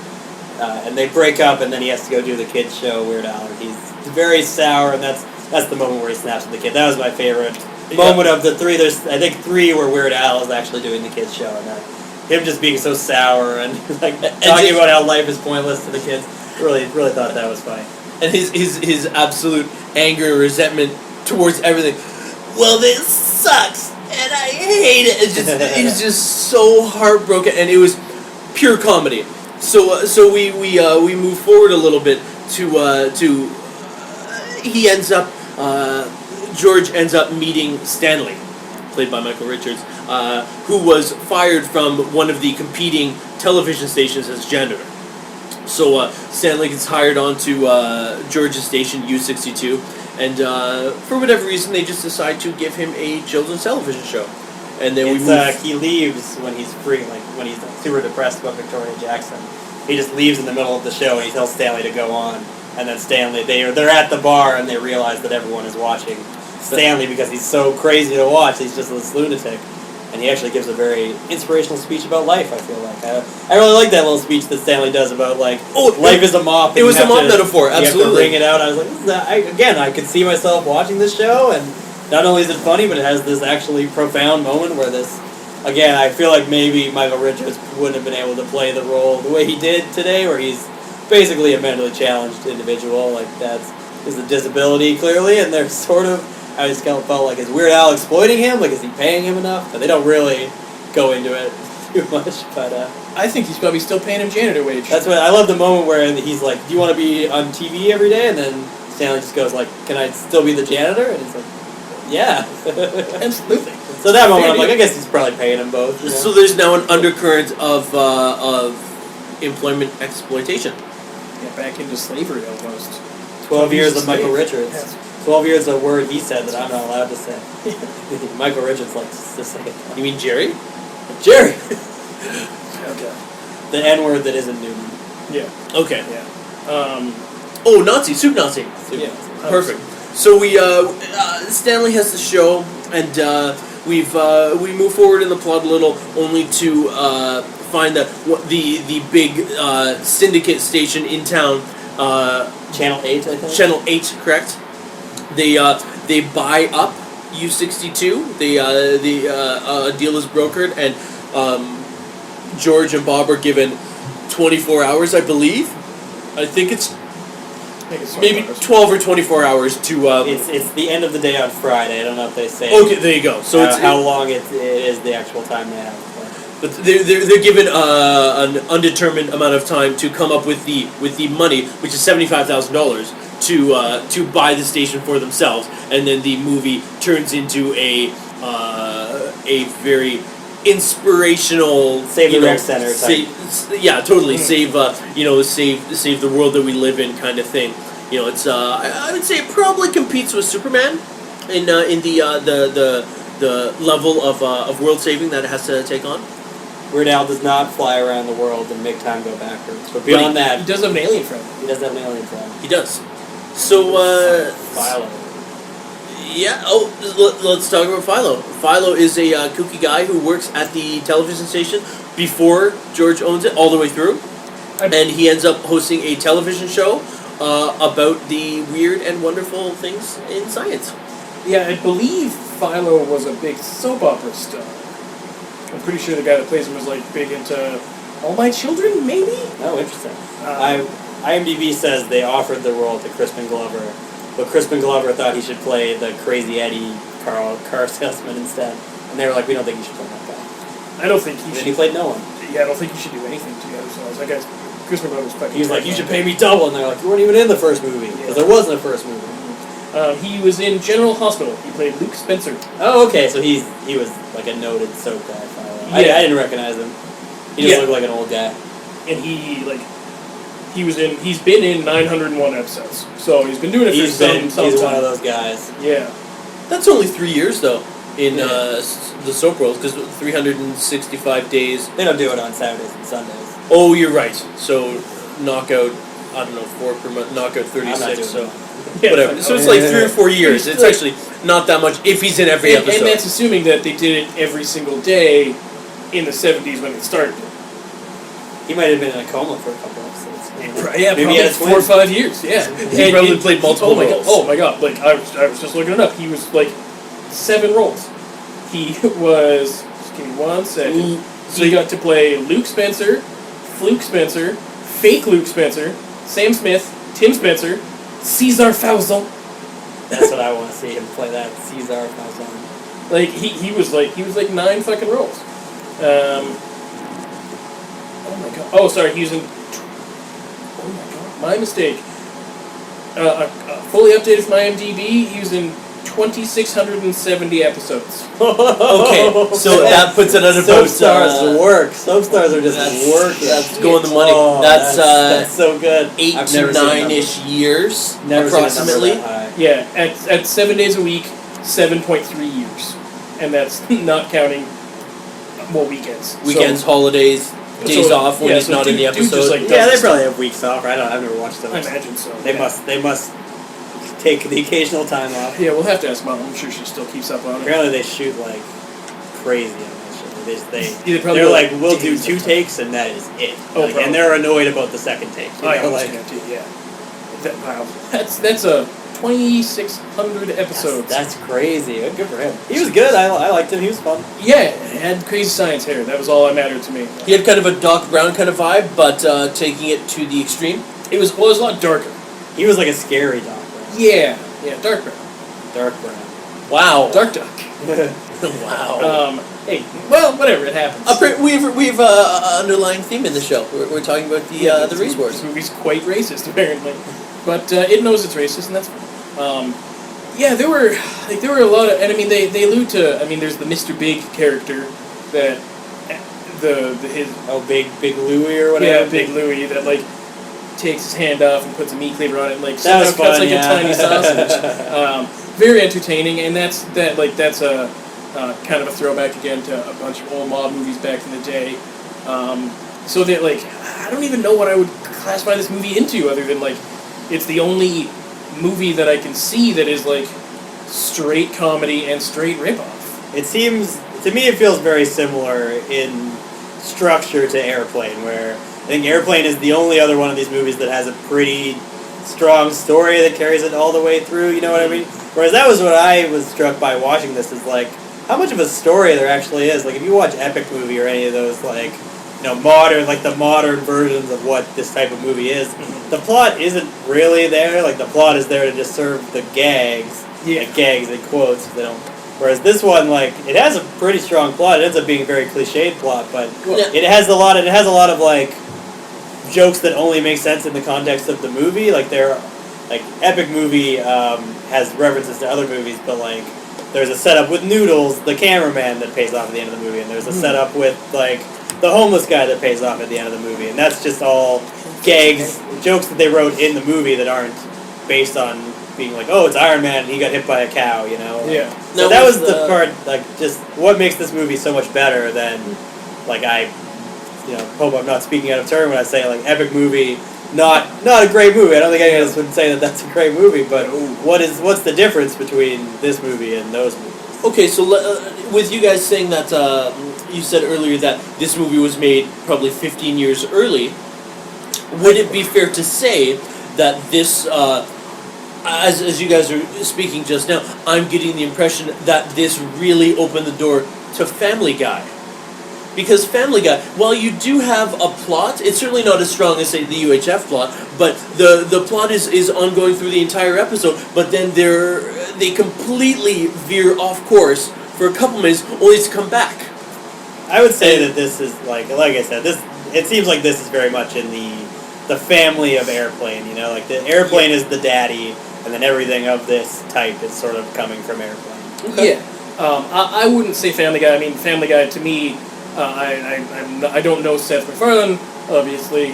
and they break up, and then he has to go do the kids show. Weird Al, and he's very sour, and that's the moment where he snaps at the kid. That was my favorite moment of the 3. There's I think 3 where Weird Al is actually doing the kids show, and him just being so sour and like talking about how life is pointless to the kids. Really thought that was funny. And his absolute anger and resentment towards everything. Well, this sucks, and I hate it. It's just so heartbroken, and it was pure comedy. So we move forward a little bit to he ends up George ends up meeting Stanley, played by Michael Richards, who was fired from one of the competing television stations as janitor. So Stanley gets hired onto George's station, U62, and for whatever reason, they just decide to give him a children's television show. And then he leaves when he's free, like when he's super depressed about Victoria Jackson. He just leaves in the middle of the show and he tells Stanley to go on. And then Stanley, they're at the bar and they realize that everyone is watching Stanley because he's so crazy to watch. He's just this lunatic. And he actually gives a very inspirational speech about life, I feel like. I really like that little speech that Stanley does about, like, life is a mop. It was a mop metaphor, absolutely. You have to bring it out. I was like, I could see myself watching this show, and not only is it funny, but it has this actually profound moment where this, again, I feel like maybe Michael Richards wouldn't have been able to play the role the way he did today, where he's basically a mentally challenged individual. Like, there's a disability, clearly, and they're sort of, I just kind of felt like, is Weird Al exploiting him? Like, is he paying him enough? But they don't really go into it too much. But I think he's probably still paying him janitor wage. That's what I love, the moment where he's like, "Do you want to be on TV every day?" And then Stanley just goes like, "Can I still be the janitor?" And he's like, "Yeah." Absolutely. So that moment, I'm like, I guess he's probably paying them both. You know? So there's now an undercurrent of employment exploitation. Yeah, back into slavery almost. 12 years of Michael Richards. Yes. 12 years of a word he said that I'm not allowed to say. Michael Richards likes to say it. You mean Jerry? Jerry! Okay. The N-word that isn't Newton. Yeah. Okay. Yeah. Nazi, soup Nazi. Yeah. Perfect. So we Stanley has the show, and we move forward in the plot a little, only to find that the big syndicate station in town, Channel 8, I think. Channel 8, correct? They buy up U62. The deal is brokered, and George and Bob are given 24 hours, I believe. I think it's maybe 12 or 24 hours to... It's the end of the day on Friday. I don't know if they say... Okay, there you go. So it's how long it is the actual time they have. But they're given an undetermined amount of time to come up with the money, which is $75,000, to buy the station for themselves, and then the movie turns into a very inspirational Save the Rec Center type. Totally save the world that we live in kind of thing. You know, it's I would say it probably competes with Superman in the level of world saving that it has to take on. Weird Al does not fly around the world and make time go backwards. But beyond that, he does have an alien friend. He does have an alien friend. He does. So Philo. Yeah. Oh, let's talk about Philo. Philo is a kooky guy who works at the television station before George owns it all the way through, and he ends up hosting a television show about the weird and wonderful things in science. Yeah, I believe Philo was a big soap opera star. I'm pretty sure the guy that plays him was like big into All My Children, maybe? Oh, interesting. IMDb says they offered the role to Crispin Glover, but Crispin Glover thought he should play the Crazy Eddie car salesman instead. And they were like, we don't think you should play that guy. I don't think he should. He played no one. Yeah, I don't think you should do anything to the other songs. That guy's Crispin Glover's fucking. He was like, you should pay me double, and they're like, you weren't even in the first movie because there wasn't a first movie. He was in General Hospital. He played Luke Spencer. Oh, okay. So he was like a noted soap guy. Yeah. I didn't recognize him. He just looked like an old guy. And he's been in 901 episodes. So he's been doing it for some time. He's one of those guys. Yeah. That's only 3 years though in the soap world, because 365 days. They don't do it on Saturdays and Sundays. Oh, you're right. So knockout, I don't know, 4 per month, knockout 36. So. Whatever. So it's like 3 or 4 years. It's actually not that much if he's in every episode. And that's assuming that they did it every single day in the 70s when it started. He might have been in a coma for a couple episodes. Yeah, maybe probably he had 4 or 5 years. Yeah, he probably played multiple roles. Oh my god! Like I was just looking it up. He was like 7 roles. He was. Just give me 1 second. So he got to play Luke Spencer, Fluke Spencer, fake Luke Spencer, Sam Smith, Tim Spencer, Cesar Falzon. That's what I want to see him play. That Cesar Falzon. Like he was like 9 fucking roles. Oh my god. Oh, sorry. He was in. Oh my god. My mistake. Fully updated from IMDb. He was in 2,670 episodes. Okay, so that puts it at about... Soap stars work. Soap stars are just working. That's going the money. Oh, that's so good. 8 I've to never seen a number. 9-ish years, Never seen a number approximately. that high. Yeah, at 7 days a week, 7.3 years. And that's not counting weekends. Weekends, holidays, days off when he's so not in the dude just, episode. like, Yeah, they does probably have weeks off. Right? I've never watched those. I imagine so. They must take the occasional time off. Yeah, we'll have to ask Mom. I'm sure she still keeps up on it. Apparently they shoot like crazy on that show. They're Like, we'll do 2 takes and that is it. Oh, Like, and they're annoyed about the second take. I understand too. Yeah. Wow. That's a 2,600 episodes. That's crazy. Good for him. He was good. I liked him. He was fun. Yeah, it had crazy science hair. That was all that mattered to me. He had kind of a Doc Brown kind of vibe, but taking it to the extreme. It was a lot darker. He was like a scary dog. Right? Yeah, dark brown. Dark brown. Wow. Dark duck. Wow. Hey, well, whatever, it happens. We've underlying theme in the show. We're talking about the race wars. This movie's quite racist, apparently, but it knows it's racist, and that's fine. Yeah, there were a lot of, and I mean they allude to. I mean, there's the Mr. Big character that his Big Louie or whatever. yeah, Big Louie that like takes his hand off and puts a meat cleaver on it and like That was somehow cuts fun, like yeah. a tiny sausage. Very entertaining, and that's a kind of a throwback again to a bunch of old mob movies back in the day. So that like I don't even know what I would classify this movie into other than like it's the only movie that I can see that is like straight comedy and straight ripoff. It seems to me it feels very similar in structure to Airplane, where I think Airplane is the only other one of these movies that has a pretty strong story that carries it all the way through. You know what I mean? Whereas that was what I was struck by watching this, is like how much of a story there actually is. Like if you watch Epic Movie or any of those like the modern versions of what this type of movie is, the plot isn't really there. Like the plot is there to just serve the gags. Yeah. Like, gags in quotes. They don't. Whereas this one, like, it has a pretty strong plot. It ends up being a very cliched plot, but it has a lot of like jokes that only make sense in the context of the movie. Like Epic Movie has references to other movies, but like there's a setup with Noodles, the cameraman, that pays off at the end of the movie, and there's a setup with like the homeless guy that pays off at the end of the movie, and that's just all gags, jokes that they wrote in the movie that aren't based on being like, oh, it's Iron Man and he got hit by a cow, you know? Yeah. So that was the part, like, just what makes this movie so much better than, like, hope I'm not speaking out of turn when I say, like, Epic Movie, not a great movie. I don't think any of us would say that that's a great movie, but what's the difference between this movie and those movies? Okay, so with you guys saying that, you said earlier that this movie was made probably 15 years early, would it be fair to say that this, as you guys are speaking just now, I'm getting the impression that this really opened the door to Family Guy? Because Family Guy, while you do have a plot, it's certainly not as strong as, say, the UHF plot, but the plot is ongoing through the entire episode, but then they completely veer off course for a couple minutes, only to come back. I would say that this is, like I said, it seems like this is very much in the family of Airplane, you know? Like, the Airplane is the daddy, and then everything of this type is sort of coming from Airplane. Okay. Yeah. I wouldn't say Family Guy. I mean, Family Guy, to me, I don't know Seth MacFarlane, obviously.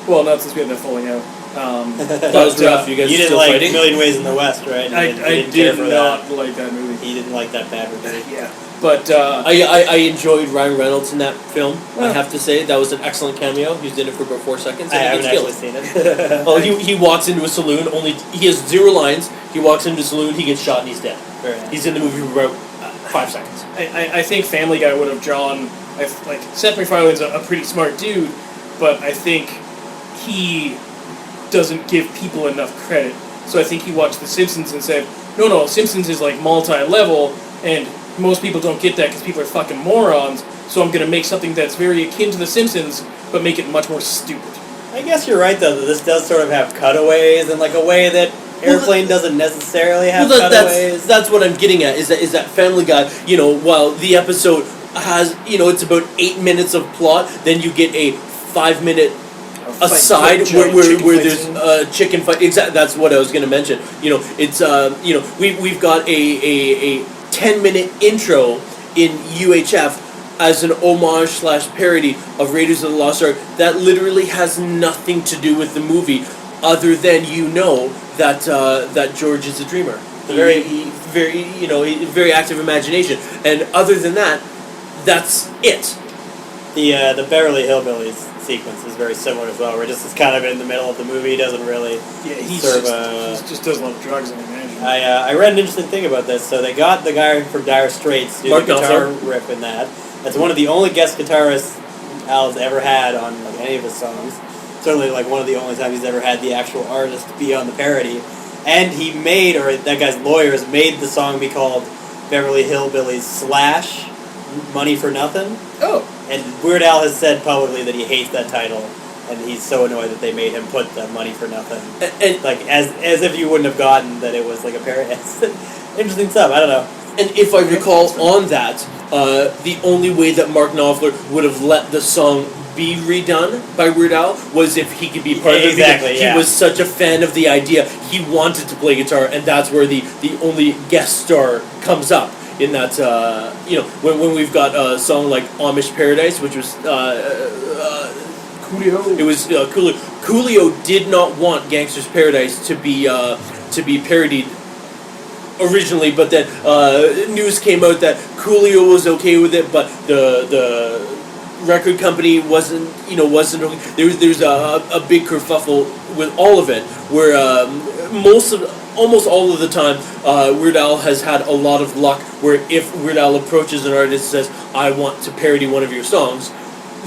Well, not since we had that falling out. That was rough. You guys didn't still like fighting? A Million Ways in the West, right? I did not like that movie. He didn't like that bad review. Yeah. But I enjoyed Ryan Reynolds in that film. Well, I have to say that was an excellent cameo. He was in it for about 4 seconds. I And haven't he gets actually killed. seen it. Well, he walks into a saloon. He has 0 lines. He walks into a saloon. He gets shot and he's dead. Very nice. He's in the movie for about 5 seconds. I think Family Guy would have drawn. Like Seth MacFarlane's a pretty smart dude, but I think he doesn't give people enough credit. So I think he watched The Simpsons and said, no, Simpsons is like multi-level, and most people don't get that because people are fucking morons, so I'm going to make something that's very akin to The Simpsons, but make it much more stupid. I guess you're right, though, that this does sort of have cutaways in like a way that Airplane doesn't necessarily have cutaways. That's what I'm getting at, is that Family Guy, while the episode has, it's about 8 minutes of plot, then you get a 5-minute aside giant where chicken fight there's scene. chicken fight. Exactly, that's what I was going to mention. You know, it's we've got a 10-minute intro in UHF as an homage / parody of Raiders of the Lost Ark that literally has nothing to do with the movie, other than that that George is a dreamer. Very active imagination, and other than that, that's it. The Beverly Hillbillies sequence is very similar as well. Where just is kind of in the middle of the movie. He doesn't really He just does a lot of drugs and imagine. I read an interesting thing about this. So they got the guy from Dire Straits to do Mark the guitar Knopfler. riff in that. That's one of the only guest guitarists Al's ever had on any of his songs. Certainly, one of the only times he's ever had the actual artist be on the parody. And he made, or that guy's lawyers made the song be called Beverly Hillbillies / Money for Nothing. Oh. And Weird Al has said publicly that he hates that title, and he's so annoyed that they made him put the Money for Nothing. And As if you wouldn't have gotten that it was a parody. Interesting stuff, I don't know. And if I recall on that, the only way that Mark Knopfler would have let the song be redone by Weird Al was if he could be part of it. Exactly, He was such a fan of the idea, he wanted to play guitar, and that's where the only guest star comes up. In that, when we've got a song like Amish Paradise, which was Coolio. it was Coolio. Coolio did not want Gangster's Paradise to be parodied originally, but then news came out that Coolio was okay with it, but the record company wasn't okay. There's a big kerfuffle with all of it, where almost all of the time, Weird Al has had a lot of luck where if Weird Al approaches an artist and says, I want to parody one of your songs,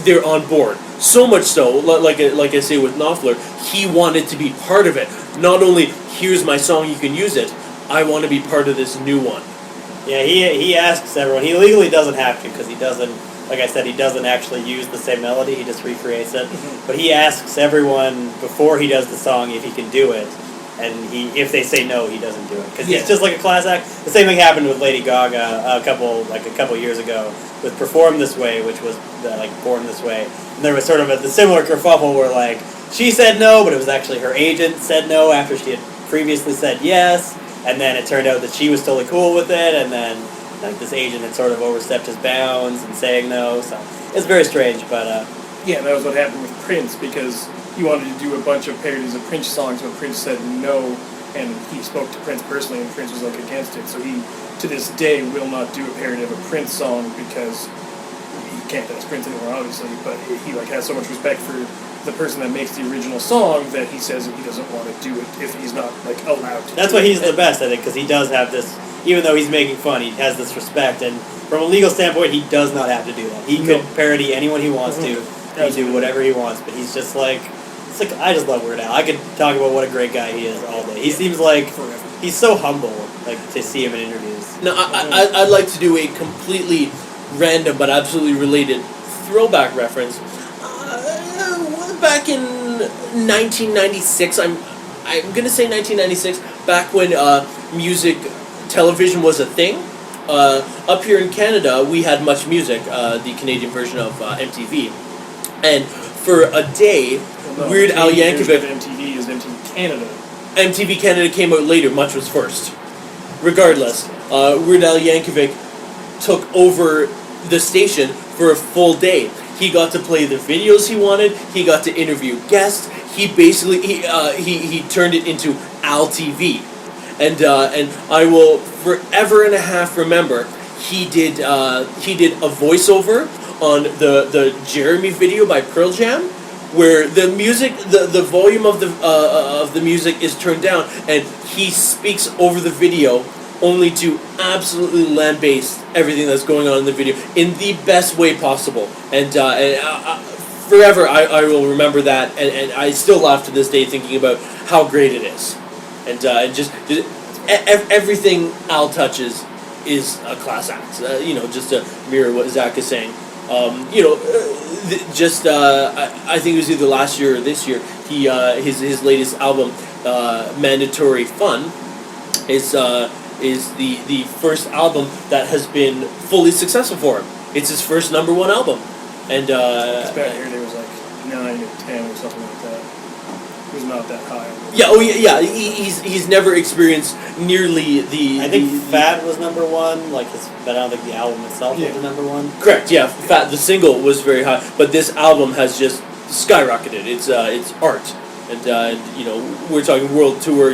they're on board. So much so, like I say with Knopfler, he wanted to be part of it. Not only, here's my song, you can use it, I want to be part of this new one. Yeah, he asks everyone. He legally doesn't have to because he doesn't, like I said, he doesn't actually use the same melody, he just recreates it. Mm-hmm. But he asks everyone before he does the song if he can do it. And if they say no, he doesn't do it because he's just like a class act. The same thing happened with Lady Gaga a couple years ago with "Perform This Way," which was "Born This Way." And there was sort of the similar kerfuffle where she said no, but it was actually her agent said no after she had previously said yes, and then it turned out that she was totally cool with it, and then this agent had sort of overstepped his bounds and saying no. So it's very strange, but yeah, and that was what happened with Prince because he wanted to do a bunch of parodies of Prince songs, but Prince said no, and he spoke to Prince personally, and Prince was against it. So he, to this day, will not do a parody of a Prince song because he can't ask Prince anymore, obviously. But he has so much respect for the person that makes the original song that he says that he doesn't want to do it if he's not allowed to. That's why he's the best, I think, because he does have this. Even though he's making fun, he has this respect, and from a legal standpoint, he does not have to do that. He could parody anyone he wants to. He can do whatever he wants, but he's just I just love Weird Al. I could talk about what a great guy he is all day. He seems he's so humble, to see him in interviews. Now, I'd like to do a completely random but absolutely related throwback reference. Back in 1996, I'm gonna say 1996, back when music television was a thing. Up here in Canada, we had Much Music, the Canadian version of MTV, and for a day, Weird Al Yankovic. MTV is MTV Canada. MTV Canada came out later. Much was first. Regardless, Weird Al Yankovic took over the station for a full day. He got to play the videos he wanted. He got to interview guests. He basically he turned it into Al TV, and I will forever and a half remember he did a voiceover on the Jeremy video by Pearl Jam, where the music, the volume of the music is turned down, and he speaks over the video only to absolutely lambaste everything that's going on in the video in the best way possible. And forever I will remember that, and I still laugh to this day thinking about how great it is. And just everything Al touches is a class act. Just to mirror what Zach is saying. I think it was either last year or this year. He his latest album, Mandatory Fun, is the first album that has been fully successful for him. It's his first #1 album, and It's back here. There was 9 or 10 or something like that. was not that high. Yeah, oh yeah. He's never experienced nearly the. I think Fat was number one, but I don't think the album itself was the number one. Correct. Yeah, Fat the single was very high, but this album has just skyrocketed. It's art, and we're talking world tour,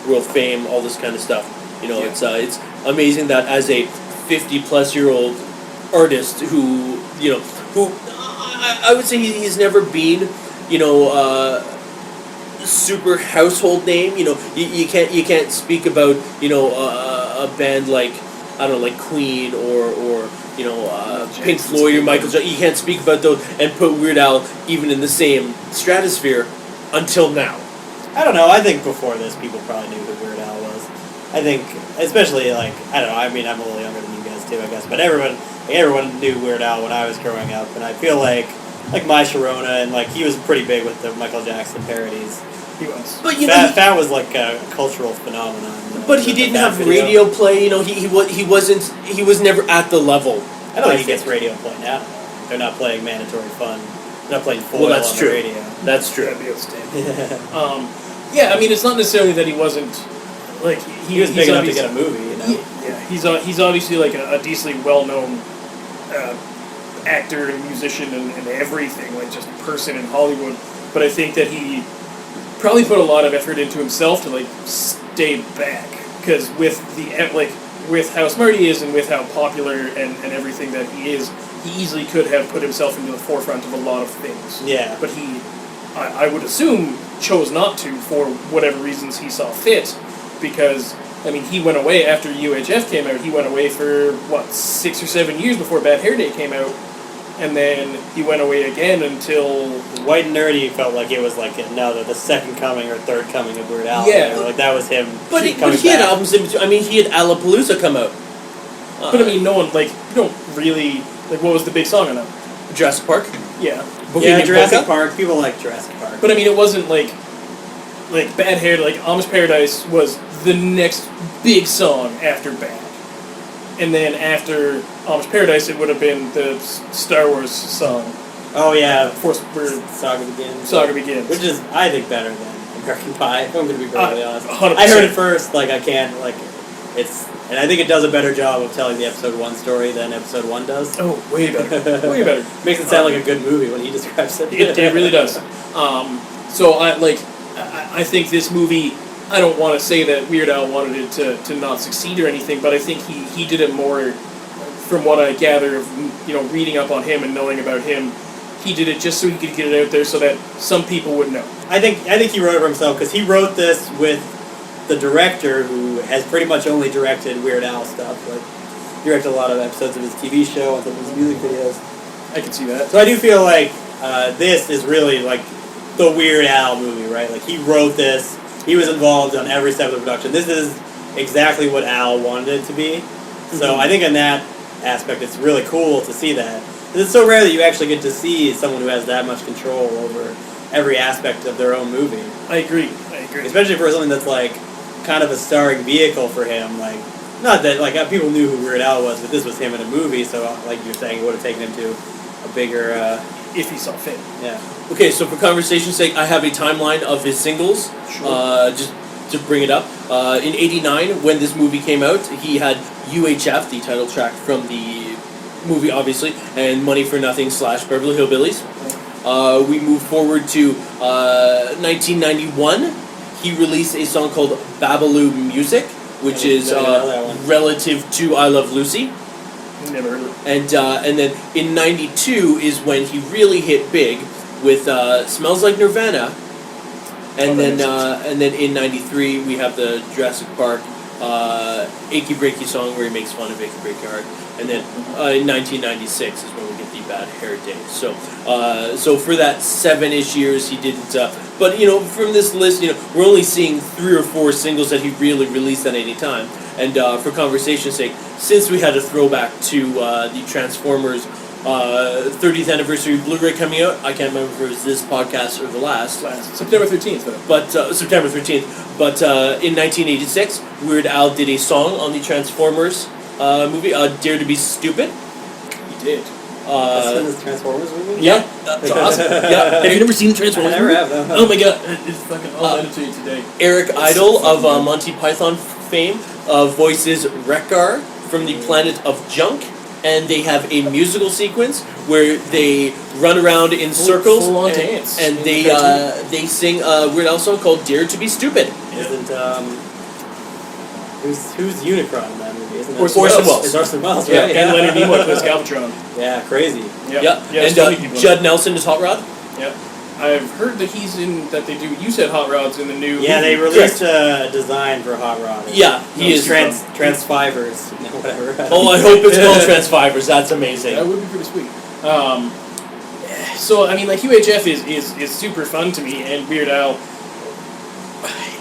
world fame, all this kind of stuff. It's amazing that as a 50-plus-year-old artist who I would say he's never been super household name. You can't speak about a band like like Queen or Pink Floyd or Michael Jackson. You can't speak about those and put Weird Al even in the same stratosphere until now. I don't know. I think before this, people probably knew who Weird Al was. I think, especially I don't know. I mean, I'm a little younger than you guys too, I guess. But everyone knew Weird Al when I was growing up, and I feel like My Sharona and he was pretty big with the Michael Jackson parodies. He was. But Fat was a cultural phenomenon. But he didn't have radio play. He was never at the level. I don't think he gets radio play now. They're not playing Mandatory Fun. They're not playing Foil that's on true. the radio. That's true. That'd be outstanding. I mean, it's not necessarily that he wasn't he was big enough to get a movie. Yeah, he's obviously a decently well-known actor and musician and everything, just a person in Hollywood. But I think that he probably put a lot of effort into himself to stay back, because with how smart he is and with how popular and everything that he is, he easily could have put himself into the forefront of a lot of things. Yeah. But he, I would assume, chose not to for whatever reasons he saw fit, because he went away after UHF came out. He went away for 6 or 7 years before Bad Hair Day came out. And then he went away again until... White and Nerdy felt like it was the second coming or third coming of Weird Al. Yeah. That was him. But he had albums in between. He had Alapalooza come out. But no one, you don't really... what was the big song on that? Jurassic Park? Yeah. Yeah, Jurassic Park. People like Jurassic Park. But it wasn't Bad Hair... Amish Paradise was the next big song after Bad. And then after Amish Paradise, it would have been the Star Wars song. Oh yeah, Saga Begins. Which is, I think, better than American Pie. If I'm going to be brutally honest. 100%. I heard it first. I can't. And I think it does a better job of telling the episode 1 story than episode 1 does. Oh, way better. Way better. Makes it sound like a good movie when he describes it. It really does. So I think this movie. I don't want to say that Weird Al wanted it to not succeed or anything, but I think he did it more, from what I gather of reading up on him and knowing about him. He did it just so he could get it out there so that some people would know. I think he wrote it for himself, because he wrote this with the director who has pretty much only directed Weird Al stuff. Directed a lot of episodes of his TV show and some of his music videos. I can see that. So I do feel like this is really the Weird Al movie, right? He wrote this. He was involved on every step of the production. This is exactly what Al wanted it to be. So I think in that aspect, it's really cool to see that. It's so rare that you actually get to see someone who has that much control over every aspect of their own movie. I agree. Especially for something that's kind of a starring vehicle for him. Not that people knew who Weird Al was, but this was him in a movie. So you're saying, it would have taken him to a bigger. If he saw fit. Yeah. Okay, so for conversation's sake, I have a timeline of his singles. Sure. Just to bring it up. In '89, when this movie came out, he had UHF, the title track from the movie, obviously, and Money for Nothing / Beverly Hillbillies. We move forward to 1991. He released a song called Babaloo Music, which is relative to I Love Lucy. Never heard of it. And then in '92 is when he really hit big with Smells Like Nirvana. And then in '93 we have the Jurassic Park Achy Breaky song where he makes fun of Achy Breaky Heart. And then in 1996 is when we get the Bad Hair Day. So for that 7-ish years he didn't. But from this list, we're only seeing 3 or 4 singles that he really released at any time. And for conversation's sake, since we had a throwback to the Transformers 30th anniversary Blu-ray coming out, I can't remember if it was this podcast or the last. September 13th, though. But September 13th. But in 1986, Weird Al did a song on the Transformers movie, Dare to Be Stupid. He did. That's in this Transformers movie? Yeah, that's awesome. Yeah, have you never seen the Transformers? I never movie? have, no. Oh my god, it's fucking all into you today. Eric Idle of Monty Python fame voices Wreck-Gar from the planet of Junk, and they have a musical sequence where they run around in circles full-on and, dance and in they the they sing a Weird Al song called "Dare to Be Stupid." Isn't, who's Unicron in that movie? Isn't that Orson Welles. It's Orson Welles, Yeah, right? And Leonard Nimoy plays Galvatron. Yeah, crazy. Yeah, Yeah, there's and so many people. Judd Nelson is Hot Rod. Yeah. I've heard that you said Hot Rod's in the new Yeah, movie. they released a design for Hot Rod. Yeah, he is. Transfibers, whatever. Oh, I hope it's called Transfibers. That's amazing. That would be pretty sweet. So I mean, like UHF is super fun to me, and Weird Al.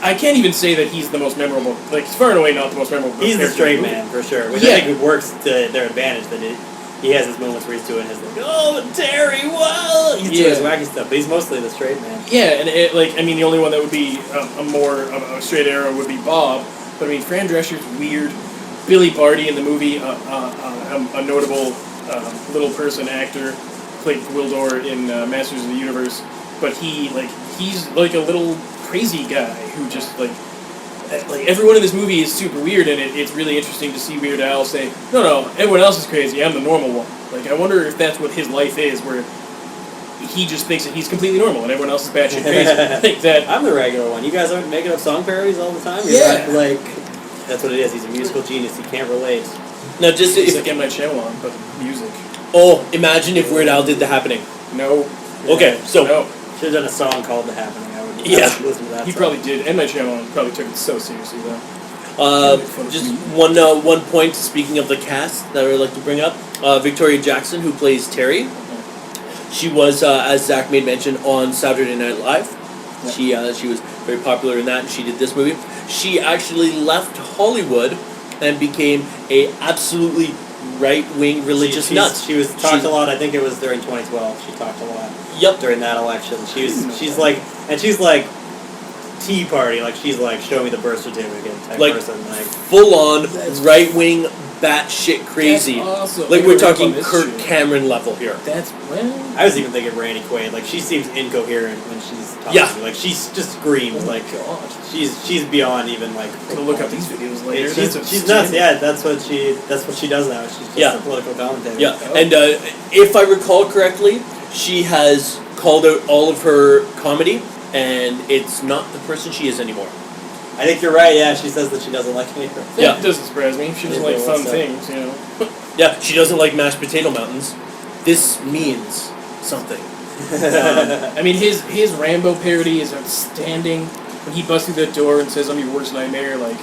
I can't even say that he's the most memorable. Like, he's far and away not the most memorable. He's the character straight in the movie. man for sure, which Yeah. I think it works to their advantage. That he has his moments where he's doing his like, oh Terry, well, he's doing his wacky stuff, but he's mostly the straight man. Yeah, and the only one that would be a more of a straight arrow would be Bob. But I mean, Fran Drescher's weird. Billy Barty in the movie, a notable little person actor, played Gwildor in Masters of the Universe. But he's like a little crazy guy who just like everyone in this movie is super weird, and it's really interesting to see Weird Al say, no, everyone else is crazy, I'm the normal one. Like, I wonder if that's what his life is, where he just thinks that he's completely normal and everyone else is batshit crazy. Like that. I'm the regular one. You guys aren't making up song parodies all the time? Yeah. That's what it is. He's a musical genius. He can't relate. Now, just It's if like M. Night Shyamalan, but music. imagine if Weird Al did The Happening. No. Okay, so No. Should have done a song called The Happening. I would listen to that He song. probably did. M. Night Shyamalan probably took it so seriously, though. just one point. Speaking of the cast that I would like to bring up, Victoria Jackson, who plays Terry, she was, as Zach made mention, on Saturday Night Live. Yeah. She was very popular in that, and she did this movie. She actually left Hollywood and became a absolutely right-wing religious nut. She was talked a lot. I think it was during 2012. She talked a lot. Yep. During that election, she's like Tea Party. Like she's like show me the birth certificate type Like, person. Like full-on right-wing, batshit crazy. That's awesome. Like, I we're gotta talking work on this Kirk shit. Cameron level here. That's well. I was even thinking Randy Quaid. Like she seems incoherent when she's talking. Yeah. To me. Like she's just screams. Oh my Like God. she's beyond even like. To look up these videos later. She's nuts. Yeah, that's what she does now. She's just a political commentator. Yeah, Oh. and if I recall correctly, she has called out all of her comedy, and it's not the person she is anymore. I think you're right. Yeah, she says that she doesn't like me. Yeah. That doesn't surprise me. She doesn't like fun things, you know. Yeah, she doesn't like mashed potato mountains. This means something. I mean, his Rambo parody is outstanding. When he busts through that door and says, "I'm your worst nightmare," like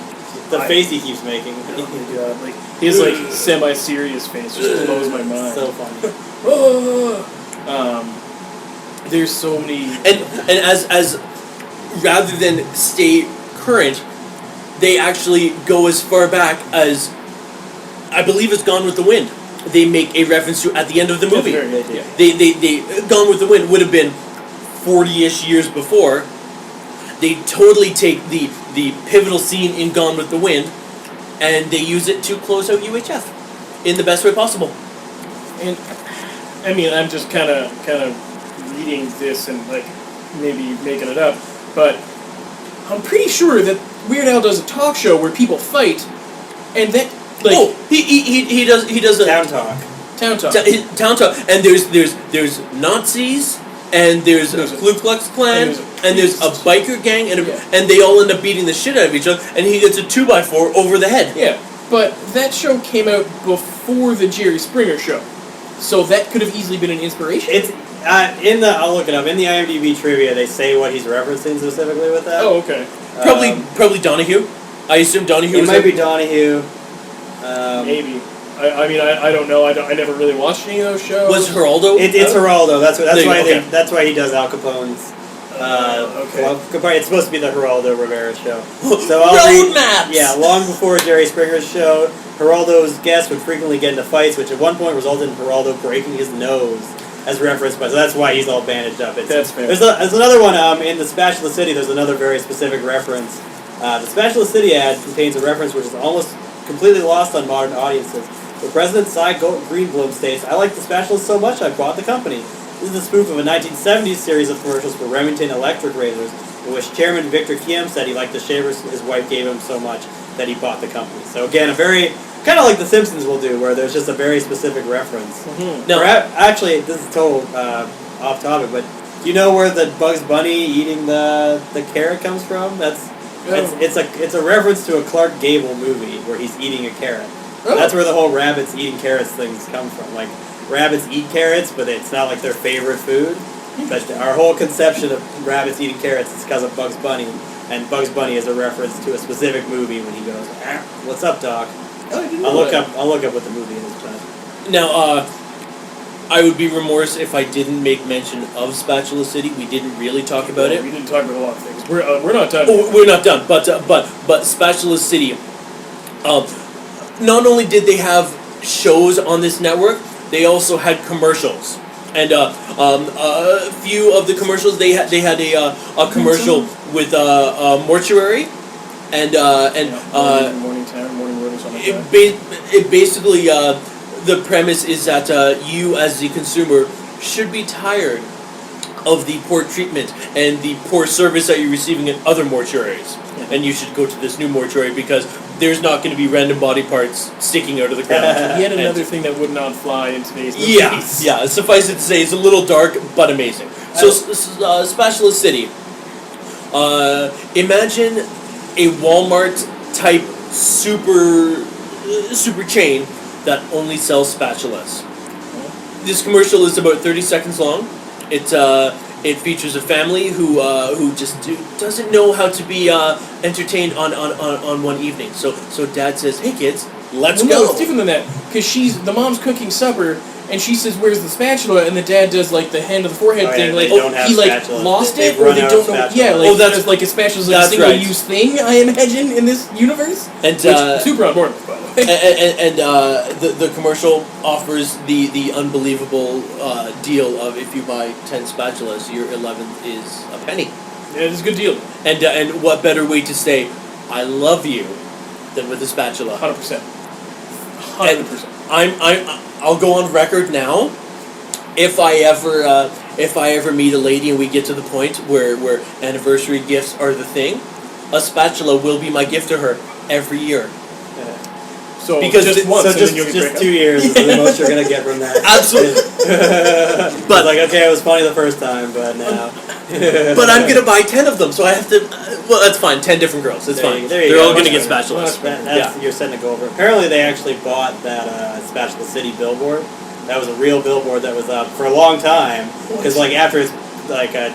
The face he keeps making. oh my God, like his like semi-serious face just blows my mind. So funny. There's so many. And as rather than stay current, they actually go as far back as, I believe it's Gone with the Wind. They make a reference to at the end of the movie. Yeah. They Gone with the Wind would have been 40-ish years before. They totally take the pivotal scene in Gone with the Wind, and they use it to close out UHF in the best way possible. And I mean, I'm just kind of reading this and like maybe making it up, but I'm pretty sure that Weird Al does a talk show where people fight, and that like he does a Town talk. town talk. town talk, and there's Nazis, and there's a Ku Klux Klan, and there's a biker gang, and they all end up beating the shit out of each other, and he gets a 2x4 over the head. Yeah, but that show came out before the Jerry Springer show, so that could have easily been an inspiration. It's I'll look it up. In the IMDb trivia, they say what he's referencing specifically with that. Oh, okay. Probably Donahue. I assume Donahue It was might be Donahue. Maybe. I mean, I don't know. I never really watched any of those shows. Was Geraldo? It's Geraldo. Okay. That's why he does Al Capone's. Okay. It's supposed to be the Geraldo Rivera show. So I'll read. Roadmaps! Yeah, long before Jerry Springer's show, Geraldo's guests would frequently get into fights, which at one point resulted in Geraldo breaking his nose, as referenced by. So that's why he's all bandaged up. That's fair. There's another one in the Spatula City. There's another very specific reference. The Spatula City ad contains a reference which is almost completely lost on modern audiences. But President Cy Greenblum states, "I like the spatulas so much I bought the company." This is a spoof of a 1970s series of commercials for Remington electric razors, in which Chairman Victor Kiem said he liked the shavers his wife gave him so much that he bought the company. So again, a very, kind of like The Simpsons will do, where there's just a very specific reference. Mm-hmm. No, actually, this is total off topic, but do you know where the Bugs Bunny eating the carrot comes from? It's a reference to a Clark Gable movie where he's eating a carrot. Oh. That's where the whole rabbits eating carrots things come from. Like, rabbits eat carrots, but it's not like their favorite food. But our whole conception of rabbits eating carrots is because of Bugs Bunny, and Bugs Bunny is a reference to a specific movie when he goes, "What's up, Doc?" Oh, I didn't know I'll look that. up what the movie is. But now, I would be remorse if I didn't make mention of Spatula City. We didn't really talk about it. We didn't talk about a lot of things. We're not done. Oh, we're not done, but Spatula City. Not only did they have shows on this network, they also had commercials, and a few of the commercials they had a commercial with a mortuary, and Morning Town, Morning Road, or something like that. it basically the premise is that you as the consumer should be tired of the poor treatment and the poor service that you're receiving in other mortuaries, and you should go to this new mortuary because there's not going to be random body parts sticking out of the ground. Yet another thing that would not fly in today's movies. Yeah. Suffice it to say, it's a little dark but amazing. So, Spatula City. Imagine a Walmart type super chain that only sells spatulas. This commercial is about 30 seconds long. It features a family who just doesn't know how to be entertained on one evening. So Dad says, "Hey kids, let's go." No, it's different than that. Because the mom's cooking supper, and she says, "Where's the spatula?" And the dad does like the hand of the forehead thing, like he lost it, or they don't know. Yeah, like that's like a spatula's like a single-use thing. I imagine in this universe, and which, super on board, by the way. And the commercial offers the unbelievable deal of if you buy 10 spatulas, your 11th is a penny. Yeah, it's a good deal. And what better way to say "I love you" than with a spatula? 100%. 100%. I'll go on record now. If I ever meet a lady and we get to the point where anniversary gifts are the thing, a spatula will be my gift to her every year. So because just once, so and just, then you'll just 2 years is the most you're gonna get from that. Absolutely. But like, okay, it was funny the first time, but now. But I'm gonna buy 10 of them, so I have to. Well, that's fine. 10 different girls. It's fine. They're all gonna get spatulas. You're setting to go over. Apparently, they actually bought that Spatula City billboard. That was a real billboard that was up for a long time. Because like after its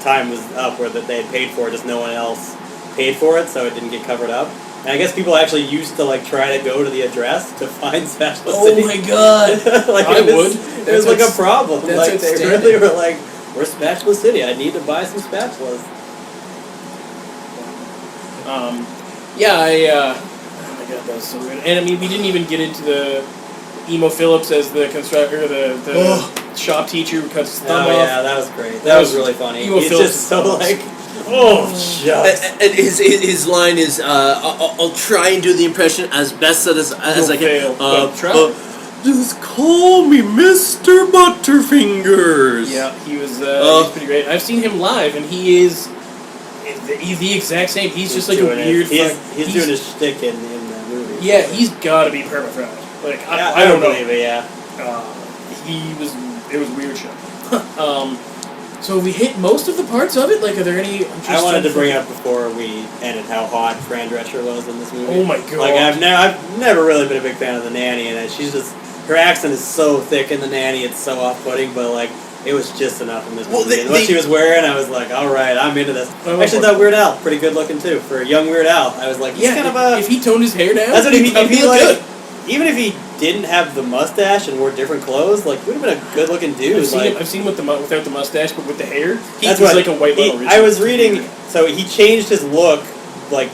time was up where that they had paid for it, just no one else paid for it, so it didn't get covered up. And I guess people actually used to like try to go to the address to find Spatula City. Oh my god! Like I would. It was like a problem. That's Like they really were like, "We're Spatula City. I need to buy some spatulas." Oh my god, that was so good. And I mean, we didn't even get into the Emo Phillips as the constructor, the shop teacher who cuts his thumb off. Yeah, that was great. That was really funny. Emo He's Phillips just so like, oh, shucks. And his line is, "I'll try and do the impression as best as I can." Fail, but try. Just call me Mr. Butterfingers. Yeah, he's pretty great. I've seen him live, and he's the exact same. He's just like a weird. He's doing his shtick in the movie. Yeah, he's got to be permafrost. Like I don't believe it. Yeah. It was weird shit. So we hit most of the parts of it. Like, are there any? I wanted to bring up before we ended how hot Fran Drescher was in this movie. Oh my god! Like I've never really been a big fan of the nanny, and she's just her accent is so thick in the nanny, it's so off-putting. But like, it was just enough in this movie. And what she was wearing, I was like, all right, I'm into this. I actually thought Weird Al pretty good looking too for a young Weird Al. I was like, he's kind of a. If he toned his hair down, that's what he'd he look like, good. Even if he didn't have the mustache and wore different clothes, like, would have been a good-looking dude. I've seen him with without the mustache, but with the hair, he's like a white little. I was reading, so he changed his look, like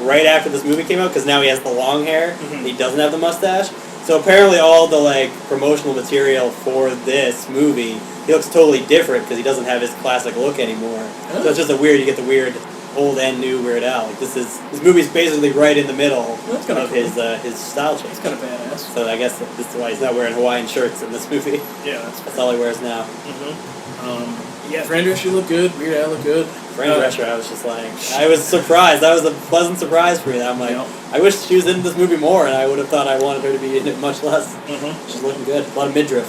right after this movie came out, because now he has the long hair. Mm-hmm. He doesn't have the mustache. So apparently, all the like promotional material for this movie, he looks totally different because he doesn't have his classic look anymore. Oh. So it's just you get the weird old and new Weird Al. Like this movie's basically right in the middle That's kinda of cool. his style change. It's kind of badass. So I guess this is why he's not wearing Hawaiian shirts in this movie. Yeah, That's all he wears now. Yeah, Fran Drescher looked good. Weird Al looked good. Fran Drescher, I was just like, I was surprised. That was a pleasant surprise for me. I'm like, I wish she was in this movie more, and I would have thought I wanted her to be in it much less. She's looking good. A lot of midriff.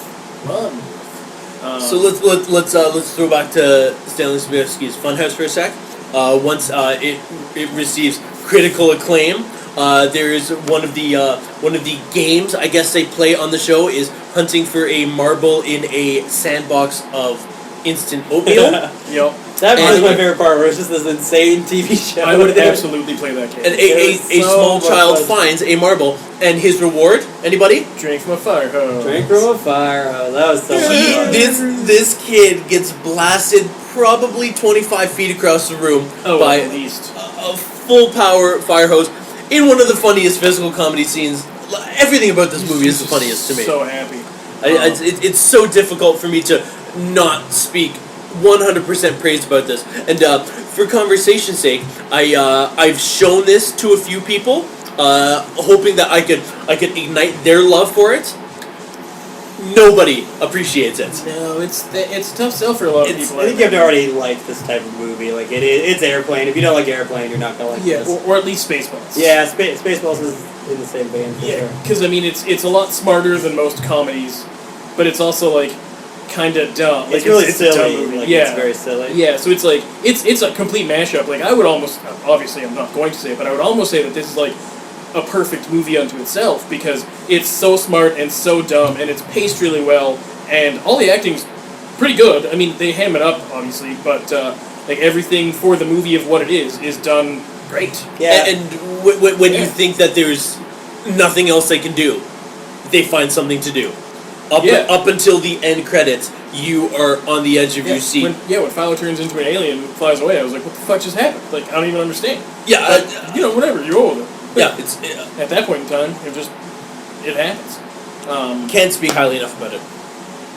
So let's throw back to Stanley Smievsky's Funhouse for a sec. Once it receives critical acclaim, there is one of the games I guess they play on the show is hunting for a marble in a sandbox of instant oatmeal. Yep. That was my favorite part, where it's just this insane TV show. I would absolutely play that game. And a small child finds a marble, and his reward, anybody? Drink from a fire hose. Drink from a fire hose. That was so much fun. This kid gets blasted probably 25 feet across the room by at least a full power fire hose in one of the funniest physical comedy scenes. Everything about this movie is the funniest to me. So happy. It's so difficult for me to not speak 100% praise about this. And for conversation's sake, I've shown this to a few people, hoping that I could ignite their love for it. Nobody appreciates it. No, it's a tough sell for a lot of people. I think you have to already like this type of movie. Like it's Airplane. If you don't like Airplane, you're not gonna like this. Or at least Spaceballs. Yeah, Spaceballs is in the same vein. For sure. Because I mean, it's a lot smarter than most comedies, but it's also like kind of dumb. Like, It's really a silly. dumb movie. Like, yeah, it's very silly. Yeah, so it's like it's a complete mashup. Like I would almost, obviously I'm not going to say it, but I would almost say that this is like a perfect movie unto itself because it's so smart and so dumb and it's paced really well and all the acting's pretty good. I mean, they ham it up obviously, but like everything for the movie of what it is done great. Yeah. And when you think that there's nothing else they can do, they find something to do. Up until the end credits, you are on the edge of your seat. When Fowler turns into an alien and flies away, I was like, what the fuck just happened? Like, I don't even understand. Yeah. But, whatever, you're old. Yeah, At that point in time, it happens. Can't speak highly enough about it.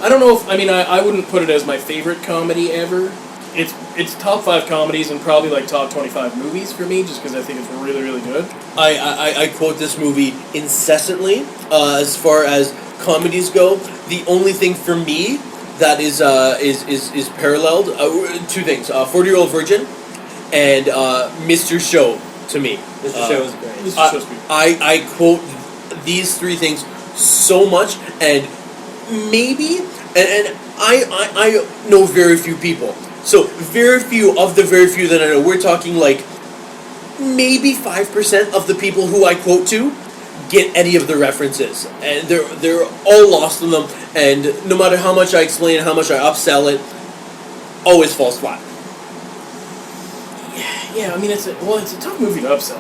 I don't know if, I wouldn't put it as my favorite comedy ever. It's top 5 comedies and probably like top 25 movies for me, just because I think it's really, really good. I quote this movie incessantly. As far as comedies go, the only thing for me that is paralleled, two things: 40-Year-Old Virgin and Mr. Show. To me, Mr. Show is great. Mr. Show's good. I quote these three things so much, and maybe, and I know very few people. So very few of the very few that I know. We're talking like maybe 5% of the people who I quote to get any of the references, and they're all lost in them. And no matter how much I explain, how much I upsell it, always falls flat. Yeah, I mean, it's a tough movie to upsell,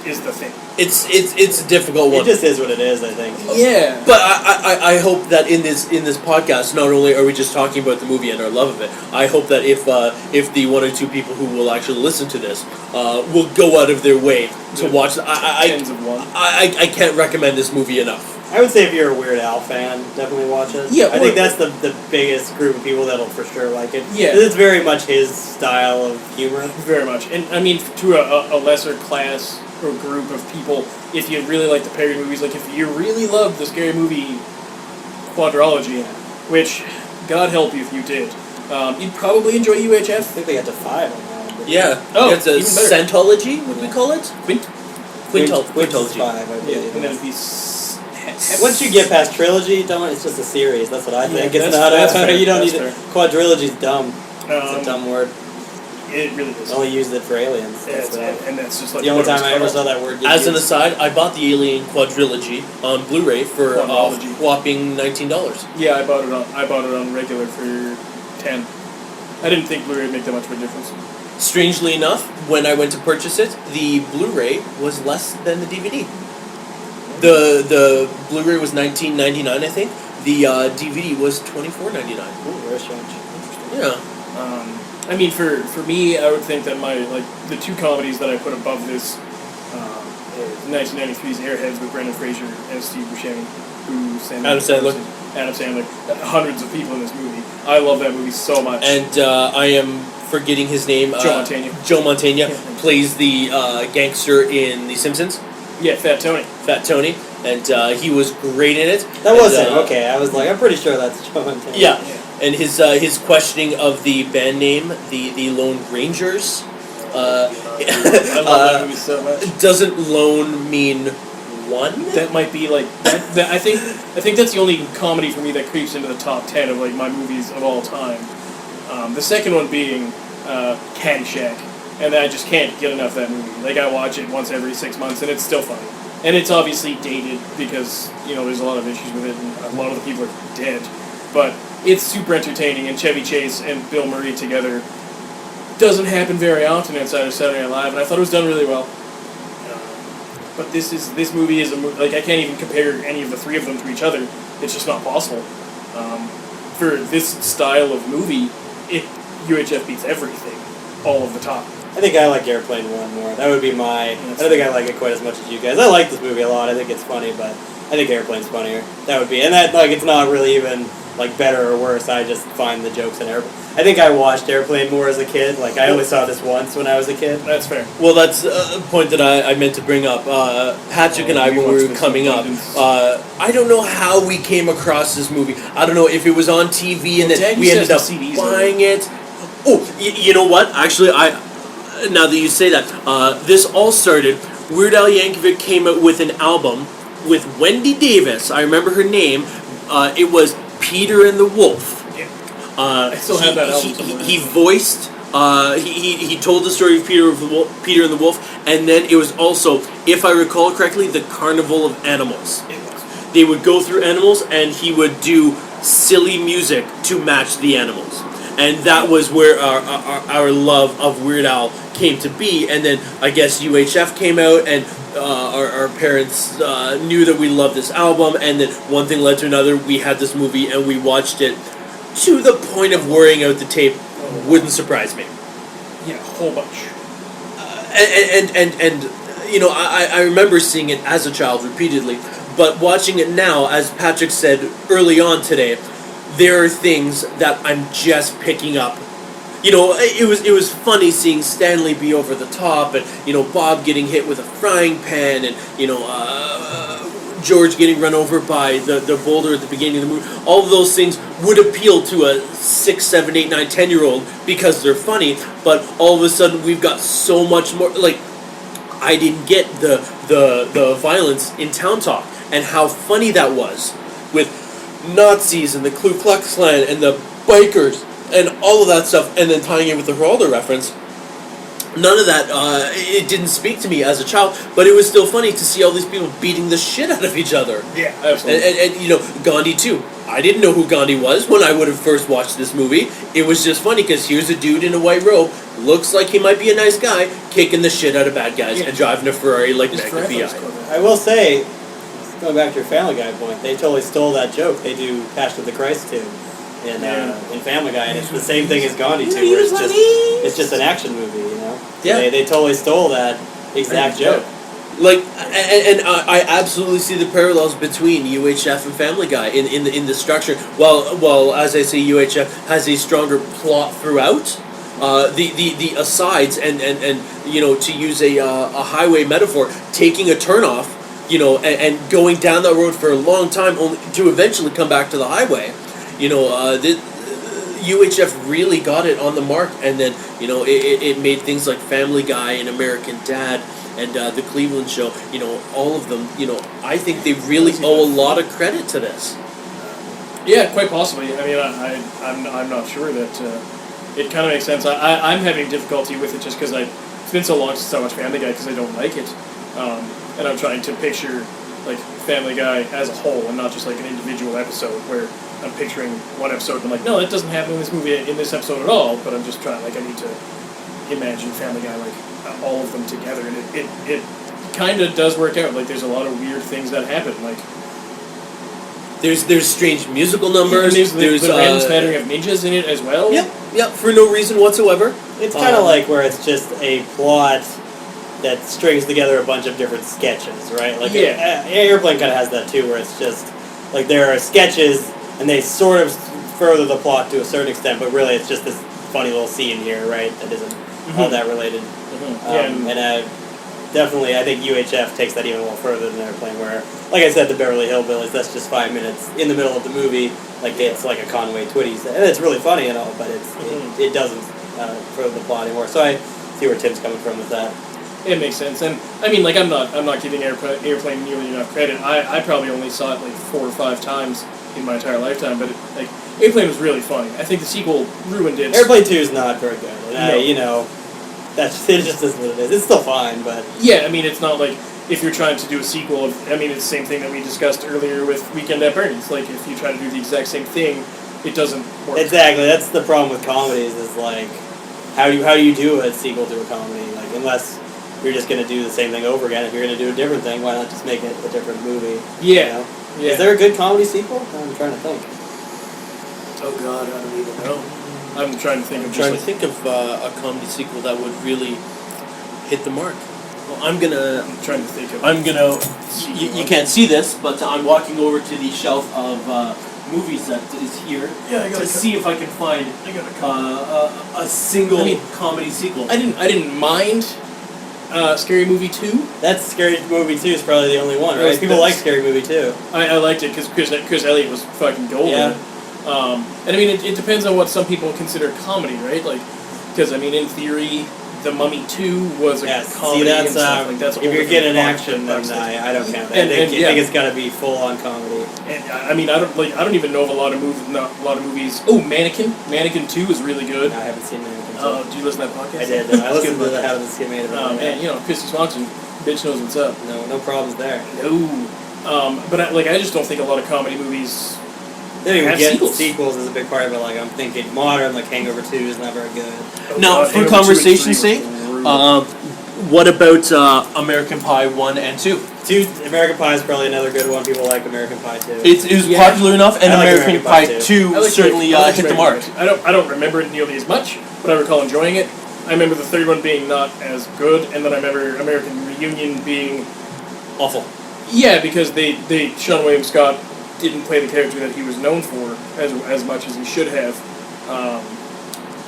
is the thing. It's a difficult one. It just is what it is, I think. Yeah. But I hope that in this podcast, not only are we just talking about the movie and our love of it, I hope that if the one or two people who will actually listen to this will go out of their way to watch it. Tens of one. I can't recommend this movie enough. I would say if you're a Weird Al fan, definitely watch it. Yeah, I think that's the biggest group of people that'll for sure like it. Yeah. It's very much his style of humor. Very much. And I mean, to a lesser class or group of people, if you really like the parody movies, like if you really love the Scary Movie quadrology, which, God help you if you did, you'd probably enjoy UHF. I think they got to 5 on that one. Yeah. Oh, It's a even better. Centology, would we call it? Quintology. 5, I believe. Yeah, and then it'd be... Once you get past trilogy, it's just a series. That's what I think. Yeah, It's not. that's fair, You don't that's need it. fair. Quadrilogy's dumb. It's a dumb word. It really is. I only used it for aliens. That's And that's just like... the only time I ever whatever's saw that word. As an aside, I bought the Alien Quadrilogy on Blu-ray for a Quadrology. whopping $19. Yeah, I bought it on regular for 10. I didn't think Blu-ray would make that much of a difference. Strangely enough, when I went to purchase it, the Blu-ray was less than the DVD. The Blu-ray was $19.99, I think. The DVD was $24.99. Ooh, very strange. Yeah. I mean, for me, I would think that the two comedies that I put above this, 1993's Airheads with Brendan Fraser and Steve Buscemi, Adam Sandler. Hundreds of people in this movie. I love that movie so much. And I am forgetting his name. Joe Mantegna. Joe Mantegna Yeah. plays the gangster in The Simpsons. Yeah, Fat Tony. Fat Tony, and he was great in it. That was And, him. Okay, I was like, I'm pretty sure that's Joe Montana. Yeah, and his questioning of the band name, the Lone Rangers. I love that movie so much. Doesn't lone mean one? That might be like that, I think that's the only comedy for me that creeps into the top 10 of like my movies of all time. The second one being Caddyshack, and I just can't get enough of that movie. Like I watch it once every 6 months, and it's still funny. And it's obviously dated because there's a lot of issues with it, and a lot of the people are dead. But it's super entertaining, and Chevy Chase and Bill Murray together doesn't happen very often outside of Saturday Night Live, and I thought it was done really well. But this movie is a movie, like I can't even compare any of the three of them to each other. It's just not possible. For this style of movie, UHF beats everything, all of the time. I think I like Airplane 1 more. That would be my... I don't think I like it quite as much as you guys. I like this movie a lot. I think it's funny, but I think Airplane's funnier. That would be... And that, like, it's not really even, like, better or worse. I just find the jokes in Airplane. I think I watched Airplane more as a kid. Like, I only saw this once when I was a kid. That's fair. Well, that's a point that I meant to bring up. Patrick and I, when we were coming up, I don't know how we came across this movie. I don't know if it was on TV and then we ended up buying it. Oh, you know what? Actually, now that you say that, this all started. Weird Al Yankovic came out with an album with Wendy Davis. I remember her name. It was Peter and the Wolf. I still have that album somewhere. He voiced. He told the story of Peter and the Wolf, and then it was also, if I recall correctly, the Carnival of Animals. They would go through animals, and he would do silly music to match the animals. And that was where our love of Weird Al came to be. And then I guess UHF came out, and our parents knew that we loved this album. And then one thing led to another. We had this movie, and we watched it to the point of wearing out the tape. Wouldn't surprise me. Yeah, a whole bunch. I remember seeing it as a child repeatedly, but watching it now, as Patrick said early on today, there are things that I'm just picking up. It was funny seeing Stanley be over the top, and Bob getting hit with a frying pan, and George getting run over by the boulder at the beginning of the movie. All of those things would appeal to a 6, 7, 8, 9, 10-year-old because they're funny, but all of a sudden we've got so much more. Like, I didn't get the violence in Town Talk and how funny that was with Nazis and the Ku Klux Klan and the bikers and all of that stuff, and then tying it with the Geraldo reference. None of that, it didn't speak to me as a child, but it was still funny to see all these people beating the shit out of each other. Yeah, absolutely. And Gandhi too. I didn't know who Gandhi was when I would have first watched this movie. It was just funny because here's a dude in a white robe, looks like he might be a nice guy, kicking the shit out of bad guys and driving a Ferrari like Magnum PI. I will say, going back to your Family Guy point, they totally stole that joke. They do Passion of the Christ too in Family Guy, and it's the same thing as Gandhi too, where it's just an action movie, Yeah. They totally stole that exact joke. Like, and I absolutely see the parallels between UHF and Family Guy in the structure. While as I say, UHF has a stronger plot throughout. The asides and to use a highway metaphor, taking a turnoff, and going down that road for a long time only to eventually come back to the highway. UHF really got it on the mark, and then it made things like Family Guy and American Dad and the Cleveland Show. All of them. I think they really owe a lot of credit to this. Yeah, quite possibly. I mean, I'm not sure that it kind of makes sense. I'm having difficulty with it just because it's been so long since I watched Family Guy because I don't like it, and I'm trying to picture like Family Guy as a whole and not just like an individual episode where I'm picturing one episode and I'm like, no, that doesn't happen in this movie, in this episode at all, but I'm just trying, I need to imagine Family Guy, all of them together, and it kind of does work out. Like, there's a lot of weird things that happen, There's strange musical numbers, there's the random smattering of ninjas in it as well. Yep, for no reason whatsoever. It's kind of like where it's just a plot that strings together a bunch of different sketches, right? Like, Airplane kind of has that too, where it's just, like, there are sketches, and they sort of further the plot to a certain extent, but really it's just this funny little scene here, right? That isn't all that related. Definitely, I think UHF takes that even a little further than Airplane, where, like I said, the Beverly Hillbillies, that's just 5 minutes in the middle of the movie, like it's like a Conway Twitty, and it's really funny and all, but it doesn't further the plot anymore. So I see where Tim's coming from with that. It makes sense, and I mean, like I'm not giving Airplane nearly enough credit. I probably only saw it like 4 or 5 times in my entire lifetime, but Airplane was really funny. I think the sequel ruined it. Airplane 2 is not very good, and No. it just is what it is. It's still fine, but Yeah, I mean, it's not like if you're trying to do a sequel of, I mean, it's the same thing that we discussed earlier with Weekend at Bernie's. Like, if you try to do the exact same thing, it doesn't work. exactly. That's the problem with comedies. Is like, how do you do a sequel to a comedy? Like, unless you're just going to do the same thing over again. If you're going to do a different thing, why not just make it a different movie? Yeah. You know? Yeah. Is there a good comedy sequel? I'm trying to think. Oh God, I don't even know. I'm trying to think of trying to think of a comedy sequel that would really hit the mark. Well, I'm trying to think of. You can't see this, but I'm walking over to the shelf of movies that is here to see if I can find a single comedy sequel. I didn't mind Scary Movie 2. That's Scary Movie 2 is probably the only one, right? People like Scary Movie 2. I liked it because Chris Elliott was fucking golden. Yeah. And I mean, it depends on what some people consider comedy, right? Like, because I mean, in theory, The Mummy 2 was a comedy. See, that's, and stuff like that's. If you're getting action, then I don't count that. I think it's got to be full on comedy. And I mean, I don't even know of a lot of movies. Oh, Mannequin 2 is really good. I haven't seen Mannequin 2. Oh, did you listen to that podcast? I did. I listened to the How to Skip Made and Christy Swanson, bitch knows what's up. No problems there. No. But I just don't think a lot of comedy movies. They don't even have get sequels. sequels is a big part of it. Like, I'm thinking modern, like Hangover 2 is not very good. Now, for conversation's sake, what about American Pie 1 and 2? American Pie is probably another good one. People like American Pie 2. It was popular enough, and I like American Pie 2 certainly hit the mark. I don't remember it nearly as much, but I recall enjoying it. I remember the third one being not as good, and then I remember American Reunion being awful. Yeah, because Sean William Scott didn't play the character that he was known for as much as he should have.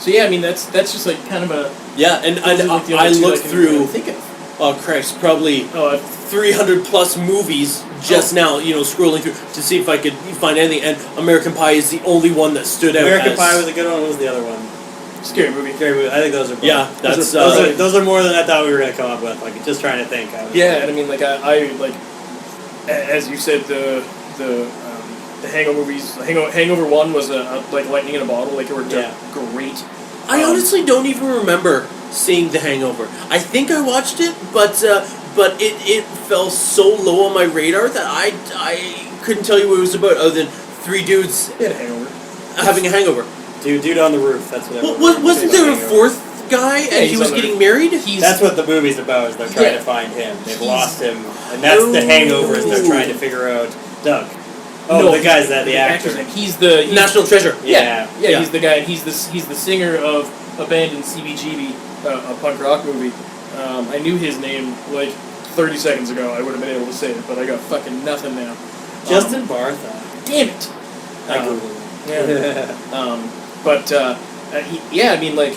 So yeah, I mean that's just like kind of a I looked through. Think of. Oh Christ, probably 300 plus movies just now. Scrolling through to see if I could find anything, and American Pie is the only one that stood out. American Pie was a good one. What was the other one? Scary Movie. I think those are both. Yeah, that's those are more than I thought we were going to come up with. Like, just trying to think. And I mean, like I like, as you said, the Hangover movies. Hangover 1 was like lightning in a bottle. Like, it were great. I honestly don't even remember seeing The Hangover. I think I watched it, but it fell so low on my radar that I couldn't tell you what it was about, other than 3 dudes having a hangover. Dude on the roof. That's what. Wasn't there a 4th guy and he was getting married? That's what the movie's about. Is they're trying to find him. They've lost him, and that's the hangover. Is they're trying to figure out Doug. Oh, no, the guy's the actor. He's the National Treasure. Yeah. He's the guy. He's the singer of a band in CBGB, a punk rock movie. I knew his name like 30 seconds ago. I would have been able to say it, but I got fucking nothing now. Justin Bartha. Damn it. I googled Yeah. I mean, like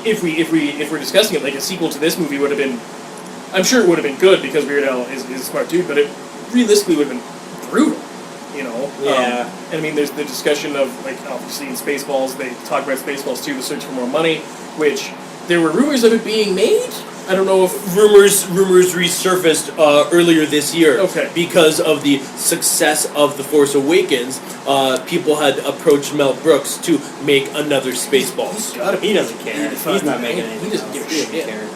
if we're discussing it, like a sequel to this movie would have been, I'm sure it would have been good because Weird Al is a smart dude, but it realistically would have been brutal, Yeah. And I mean, there's the discussion of, like, obviously in Spaceballs, they talk about Spaceballs 2, The Search for More Money, which there were rumors of it being made. I don't know if rumors resurfaced earlier this year. Okay. Because of the success of The Force Awakens, people had approached Mel Brooks to make another Spaceballs. He doesn't care. He's not making anything. He doesn't give a shit.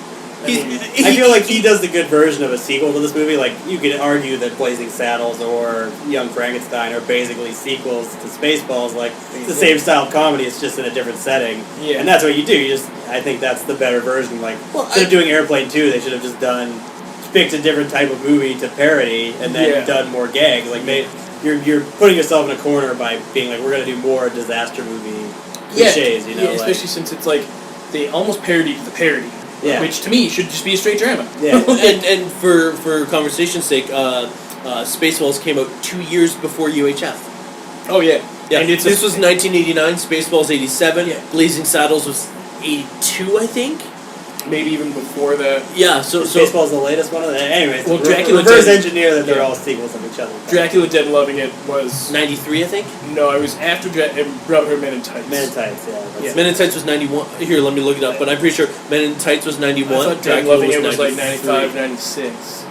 I feel like he does the good version of a sequel to this movie. Like, you could argue that Blazing Saddles or Young Frankenstein are basically sequels to Spaceballs. Like, it's the same style of comedy, it's just in a different setting. Yeah. And that's what you do. I think that's the better version. Like, instead of doing Airplane 2, they should have just picked a different type of movie to parody and then done more gags. Like, you're putting yourself in a corner by being like, we're going to do more disaster movie cliches, Yeah, especially since it's like, they almost parodied the parody. Yeah. Which to me should just be a straight drama. Yeah. and for conversation's sake, Spaceballs came out 2 years before UHF. Oh yeah. Yeah, And this was 1989. Spaceballs 87. Yeah. Blazing Saddles was 82, I think. maybe even before that. Yeah. So Baseball's the latest one of them. Anyways, Well, Dracula reverse did- engineer that they're yeah. all sequels of each other. Dracula Dead and Loving It was 93, I think. no, it was after Brotherhood Men in Tights. Men in Tights, yeah. That's- Yeah. Men in Tights was 91. Here, let me look it up. But I'm pretty sure Men in Tights was 91. I thought Dead and Dracula Loving It was like 93. 95, 96.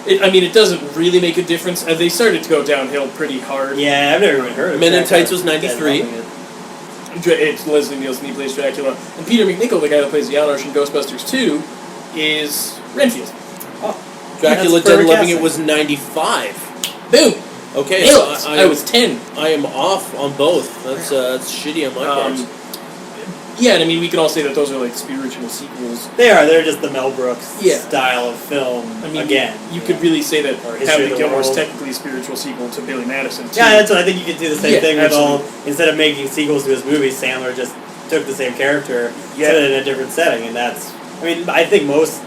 It doesn't really make a difference. They started to go downhill pretty hard. Yeah, I've never even heard of Men in Dracula. Tights was 93. Dead Loving It. It's Leslie Nielsen, he plays Dracula. And Peter McNichol, the guy that plays the Yanosh in Ghostbusters 2, is Renfield. Dracula That's Dead perfect Loving It casting. was 95. Boom! Okay, Nailed so it. I was 10. I am off on both. That's shitty on my part. Yeah, and I mean, we can all say that those are like spiritual sequels. They are. They're just the Mel Brooks Yeah. style of film. I mean, again. you could really say that Or History Happy of the Gilmore's World. technically a spiritual sequel to Billy Madison, too. Yeah, that's what I think you could do the same Yeah, thing with absolutely. all. Instead of making sequels to his movies, Sandler just took the same character, Yeah. put it in a different setting, and that's. I mean, I think most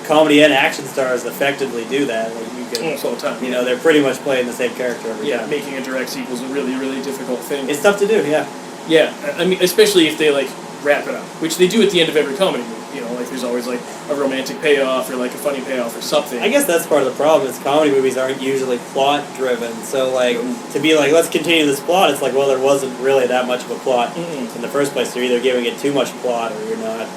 comedy and action stars effectively do that. Like you can, Almost all the time. you know, they're pretty much playing the same character every Yeah, time. making a direct sequel is a really, really difficult thing. It's tough to do. Yeah. Yeah, I mean, especially if they like wrap it up, which they do at the end of every comedy movie. You know, like there's always like a romantic payoff or like a funny payoff or something. I guess that's part of the problem is comedy movies aren't usually plot driven. So like to be like let's continue this plot, it's like well there wasn't really that much of a plot Mm-mm. in the first place. You're either giving it too much plot or you're not.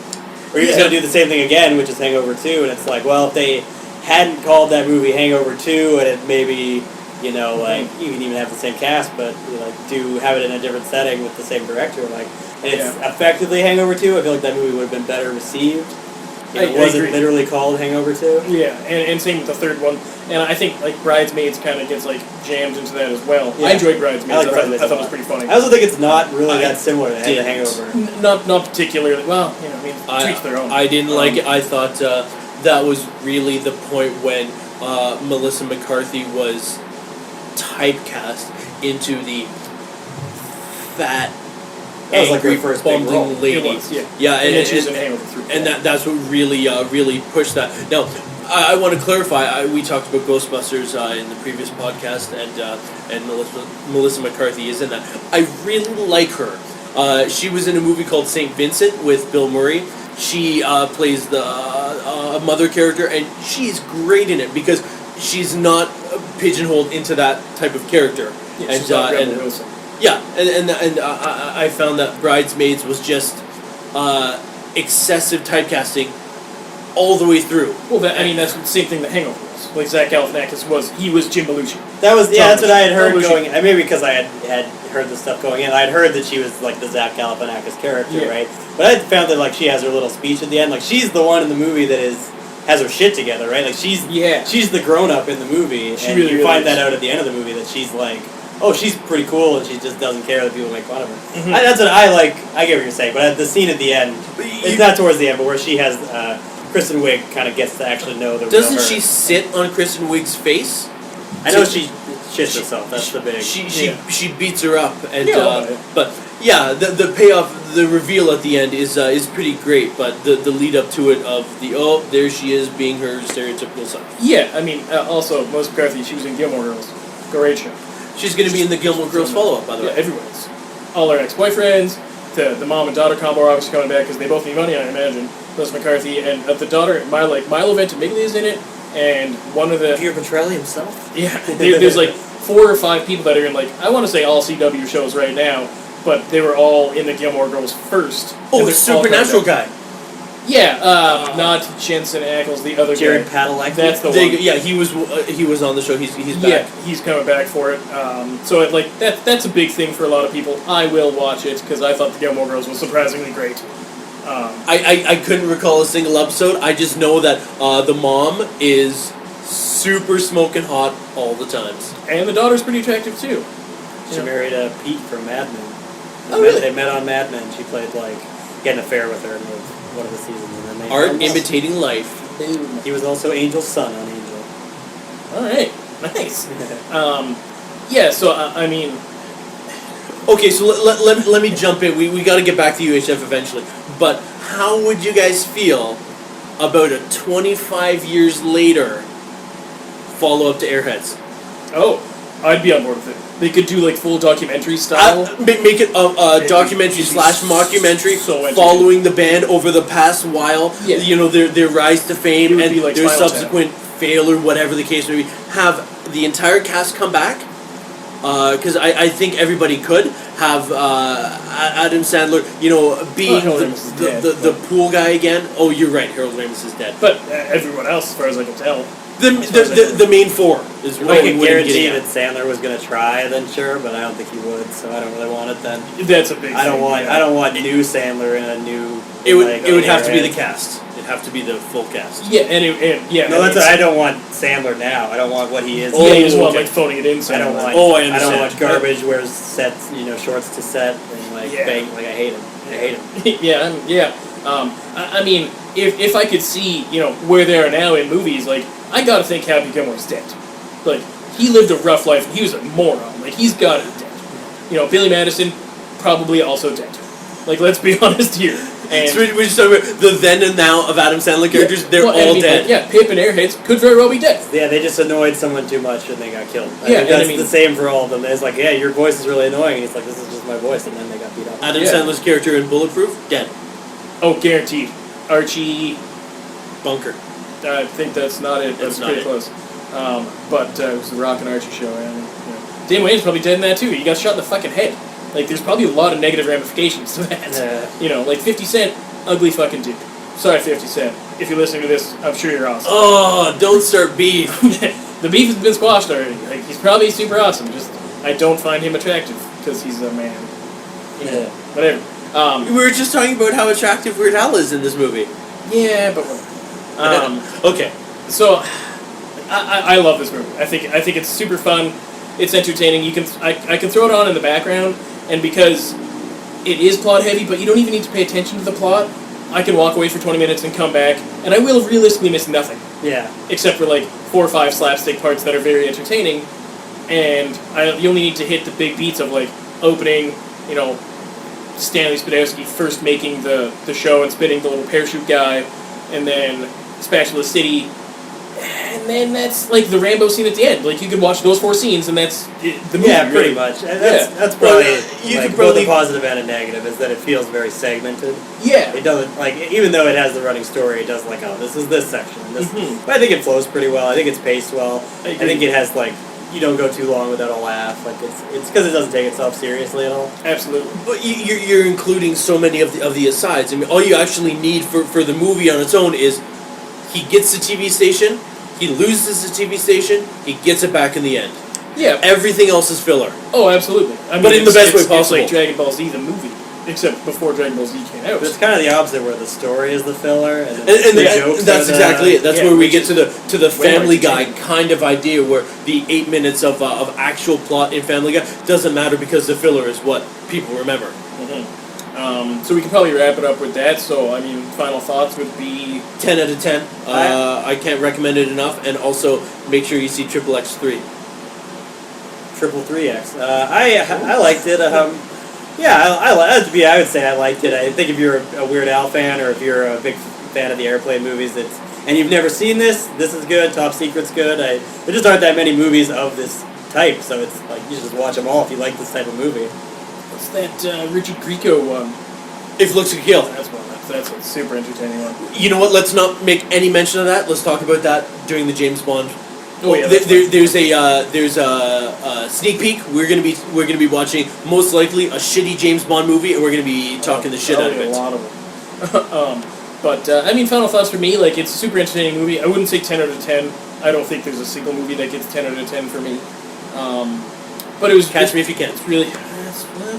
Or you're just Yeah. gonna do the same thing again, which is Hangover 2, and it's like well if they hadn't called that movie Hangover 2 and it maybe you know like you can even have the same cast but you like do have it in a different setting with the same director like and it's effectively Hangover 2. I feel like that movie would have been better received. I It wasn't agree. literally called Hangover 2. Yeah, and same with the third one. And I think like Bridesmaids kind of gets like jammed into that as well. Yeah. I enjoyed Bridesmaids. I like Bridesmaids I thought a it was lot. pretty funny. I also think it's not really I that similar to The didn't. Hangover. Not particularly. Well, you know, I mean, treats their own. I didn't like it. I thought that was really the point when Melissa McCarthy was typecast into the fat, That was like her angry, first big role. bumbling lady. It was, yeah. Yeah, And then she was in Hangover 3. and that's what really pushed that. Now, I want to clarify. We talked about Ghostbusters in the previous podcast, and Melissa McCarthy is in that. I really like her. She was in a movie called St. Vincent with Bill Murray. She plays the mother character, and she's great in it because she's not pigeonholed into that type of character. Yeah, she's not Rebel Wilson. Yeah, and I found that Bridesmaids was just excessive typecasting all the way through. Well, that's the same thing that Hangover was. Like Zach Galifianakis was Jim Belushi. That was that's what I had heard Tom Belushi. going. Maybe because I had heard the stuff going in. I had heard that she was like the Zach Galifianakis character, Yeah. right? But I found that like she has her little speech at the end. Like she's the one in the movie that has her shit together, right? Like she's the grown up in the movie, She and really, you really find is. that out at the end of the movie that she's like. Oh, she's pretty cool, and she just doesn't care that people make fun of her. Mhm. That's what I like. I get what you're saying, but at the scene at the end, it's not towards the end, but where she has Kristen Wiig kind of gets to actually know the real Doesn't her. she sit on Kristen Wiig's face? I know she shits herself. That's the big. She beats her up, and Yeah. but yeah, the payoff, the reveal at the end is pretty great, but the lead up to it of there she is being her stereotypical self. Yeah, also, Melissa McCarthy, she was in Gilmore Girls. Great show. She's going to be in the Gilmore Girls follow up, by the Yeah, way. everyone's. All her ex-boyfriends, the mom and daughter combo are obviously coming back because they both need money, I imagine. Melissa McCarthy and the daughter, Milo Ventimiglia is in it, and one of the... Peter Petrelli himself. Yeah, there's like 4 or 5 people that are in like, I want to say all CW shows right now, but they were all in the Gilmore Girls first. Oh, and the they're all Supernatural coming back. guy. Yeah, not Jensen Ackles, the other Jared guy. Padalecki. That's the one. Yeah, he was on the show. He's Yeah, back. he's coming back for it. So that's a big thing for a lot of people. I will watch it because I thought the Gilmore Girls was surprisingly great. I couldn't recall a single episode. I just know that the mom is super smoking hot all the times. And the daughter's pretty attractive too. She married Pete from Mad Men. Oh, really? They met on Mad Men. She played like get an affair with her in one of the seasons. And then they Art fell in love. imitating life. He was also Angel's son on Angel. All right, nice. Yeah, so Okay, so let me jump in. We got to get back to UHF eventually. But how would you guys feel about a 25 years later follow-up to Airheads? oh, I'd be on board with it. They could do like full documentary style. Make it a documentary slash mockumentary so following the band over the past while. Yeah. You know, their rise to fame and like their Spinal subsequent fail or whatever the case may be. Have the entire cast come back. Because I think everybody could have Adam Sandler, you know, being the pool guy again. Oh, you're right, Harold Ramis is dead. But everyone else, as far as I can tell. The main four is what I could guarantee that Sandler was going to try, then sure, but I don't think he would, so I don't really want it then. That's a big. I don't want new Sandler in a new. It would have to be the cast. It'd have to be the full cast. Yeah, No, that's what, I don't want Sandler now. I don't want what he is. Yeah, you just want like phoning it in. I don't want. Oh, I understand. I don't want garbage. Wears sets, shorts to set and bang. Like I hate him. Yeah. I mean, if I could see, where they are now in movies, like, I gotta think Happy Gilmore's dead. Like, he lived a rough life. He was a moron. Like, he's got it dead. Billy Madison, probably also dead. Like, let's be honest here. And so we're just talking about the then and now of Adam Sandler characters. They're all dead. Like, Pip and Airheads could very well be dead. Yeah, they just annoyed someone too much and they got killed. That's the same for all of them. It's like, yeah, your voice is really annoying. And he's like, this is just my voice, and then they got beat up. Adam Sandler's character in Bulletproof, dead. Oh, guaranteed. Archie. Bunker. I think that's not it. That's pretty close. But it was the Rock and Archie show. And Dan Wayne's probably dead in that too. He got shot in the fucking head. Like, there's probably a lot of negative ramifications to that. Yeah. Like 50 Cent, ugly fucking dude. Sorry, 50 Cent. If you're listening to this, I'm sure you're awesome. Oh, don't start beef. The beef has been squashed already. Like, he's probably super awesome. Just, I don't find him attractive because he's a man. Yeah. Whatever. We were just talking about how attractive Weird Al is in this movie. Yeah, but whatever. Okay. So, I love this movie. I think it's super fun. It's entertaining. I can throw it on in the background, and because it is plot heavy, but you don't even need to pay attention to the plot, I can walk away for 20 minutes and come back, and I will realistically miss nothing. Yeah. Except for like 4 or 5 slapstick parts that are very entertaining, and you only need to hit the big beats of like opening, Stanley Spadowski first making the show and spinning the little parachute guy, and then Spatula City, and then that's like the Rambo scene at the end. Like, you could watch those 4 scenes and that's the movie. Yeah, pretty much. And that's probably both a positive and a negative, is that it feels very segmented. Yeah. It doesn't, even though it has the running story, it does this is this section. But I think it flows pretty well. I think it's paced well. I think it has you don't go too long without a laugh. It's because it doesn't take itself seriously at all. Absolutely. But you're including so many of the asides. I mean, all you actually need for the movie on its own is he gets the TV station, he loses the TV station, he gets it back in the end. Yeah. Everything else is filler. Oh, absolutely. But in the best way possible. It's like Dragon Ball Z, the movie. Except before Dragon Ball Z came out. But it's kind of the opposite, where the story is the filler, and jokes. That's exactly it. That's where we get to the Family Guy kind of idea, where the 8 minutes of actual plot in Family Guy doesn't matter because the filler is what people remember. Mm-hmm. So we can probably wrap it up with that. So, I mean, final thoughts would be 10 out of 10. I can't recommend it enough, and also make sure you see Triple X3. Triple 3X. I liked it. I would say I liked it. I think if you're a Weird Al fan, or if you're a big fan of the Airplane movies, and you've never seen this is good. Top Secret's good. There just aren't that many movies of this type, so it's like you should just watch them all if you like this type of movie. What's that Richard Grieco one? If Looks Could Kill. That's a super entertaining one. You know what? Let's not make any mention of that. Let's talk about that during the James Bond. Oh yeah. There's a sneak peek. We're gonna be watching most likely a shitty James Bond movie, and we're gonna be talking the shit out of it. A lot of them. But I mean, final thoughts for me. Like, it's a super entertaining movie. I wouldn't say 10 out of 10. I don't think there's a single movie that gets 10 out of 10 for me. But it was Catch Me If You Can. It's really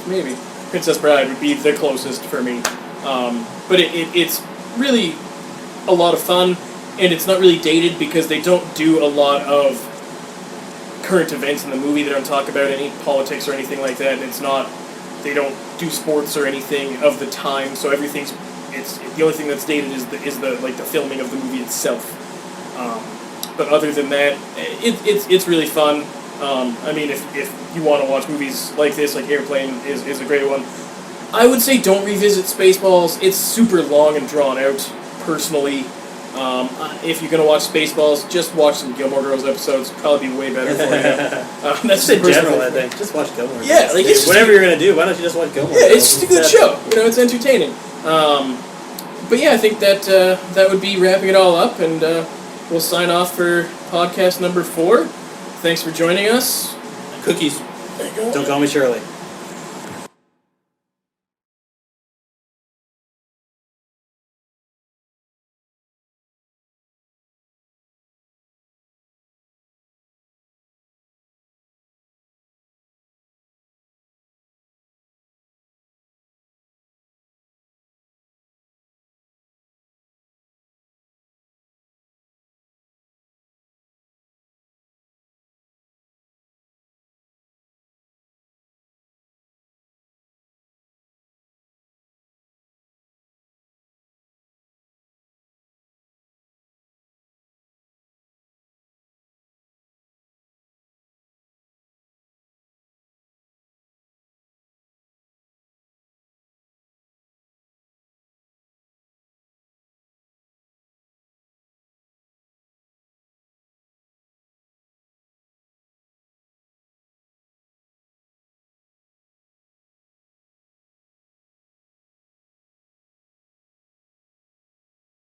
maybe Princess Bride would be the closest for me. But it's really a lot of fun. And it's not really dated because they don't do a lot of current events in the movie. They don't talk about any politics or anything like that. And they don't do sports or anything of the time. So everything's, the only thing that's dated is the filming of the movie itself. But other than that, it's really fun. I mean, if you want to watch movies like this, like Airplane is a great one. I would say don't revisit Spaceballs. It's super long and drawn out, personally. If you're gonna watch Spaceballs, just watch some Gilmore Girls episodes. Probably be way better for you. That's Just in the general, personal I think. Just watch Gilmore. Yeah, Girls. like, it's just- whatever you're gonna do, why don't you just watch Gilmore? Yeah, Girls it's just a good instead? show. It's entertaining. But yeah, I think that would be wrapping it all up, and we'll sign off for podcast number 4. Thanks for joining us. Cookies. There you go. Don't call me Shirley.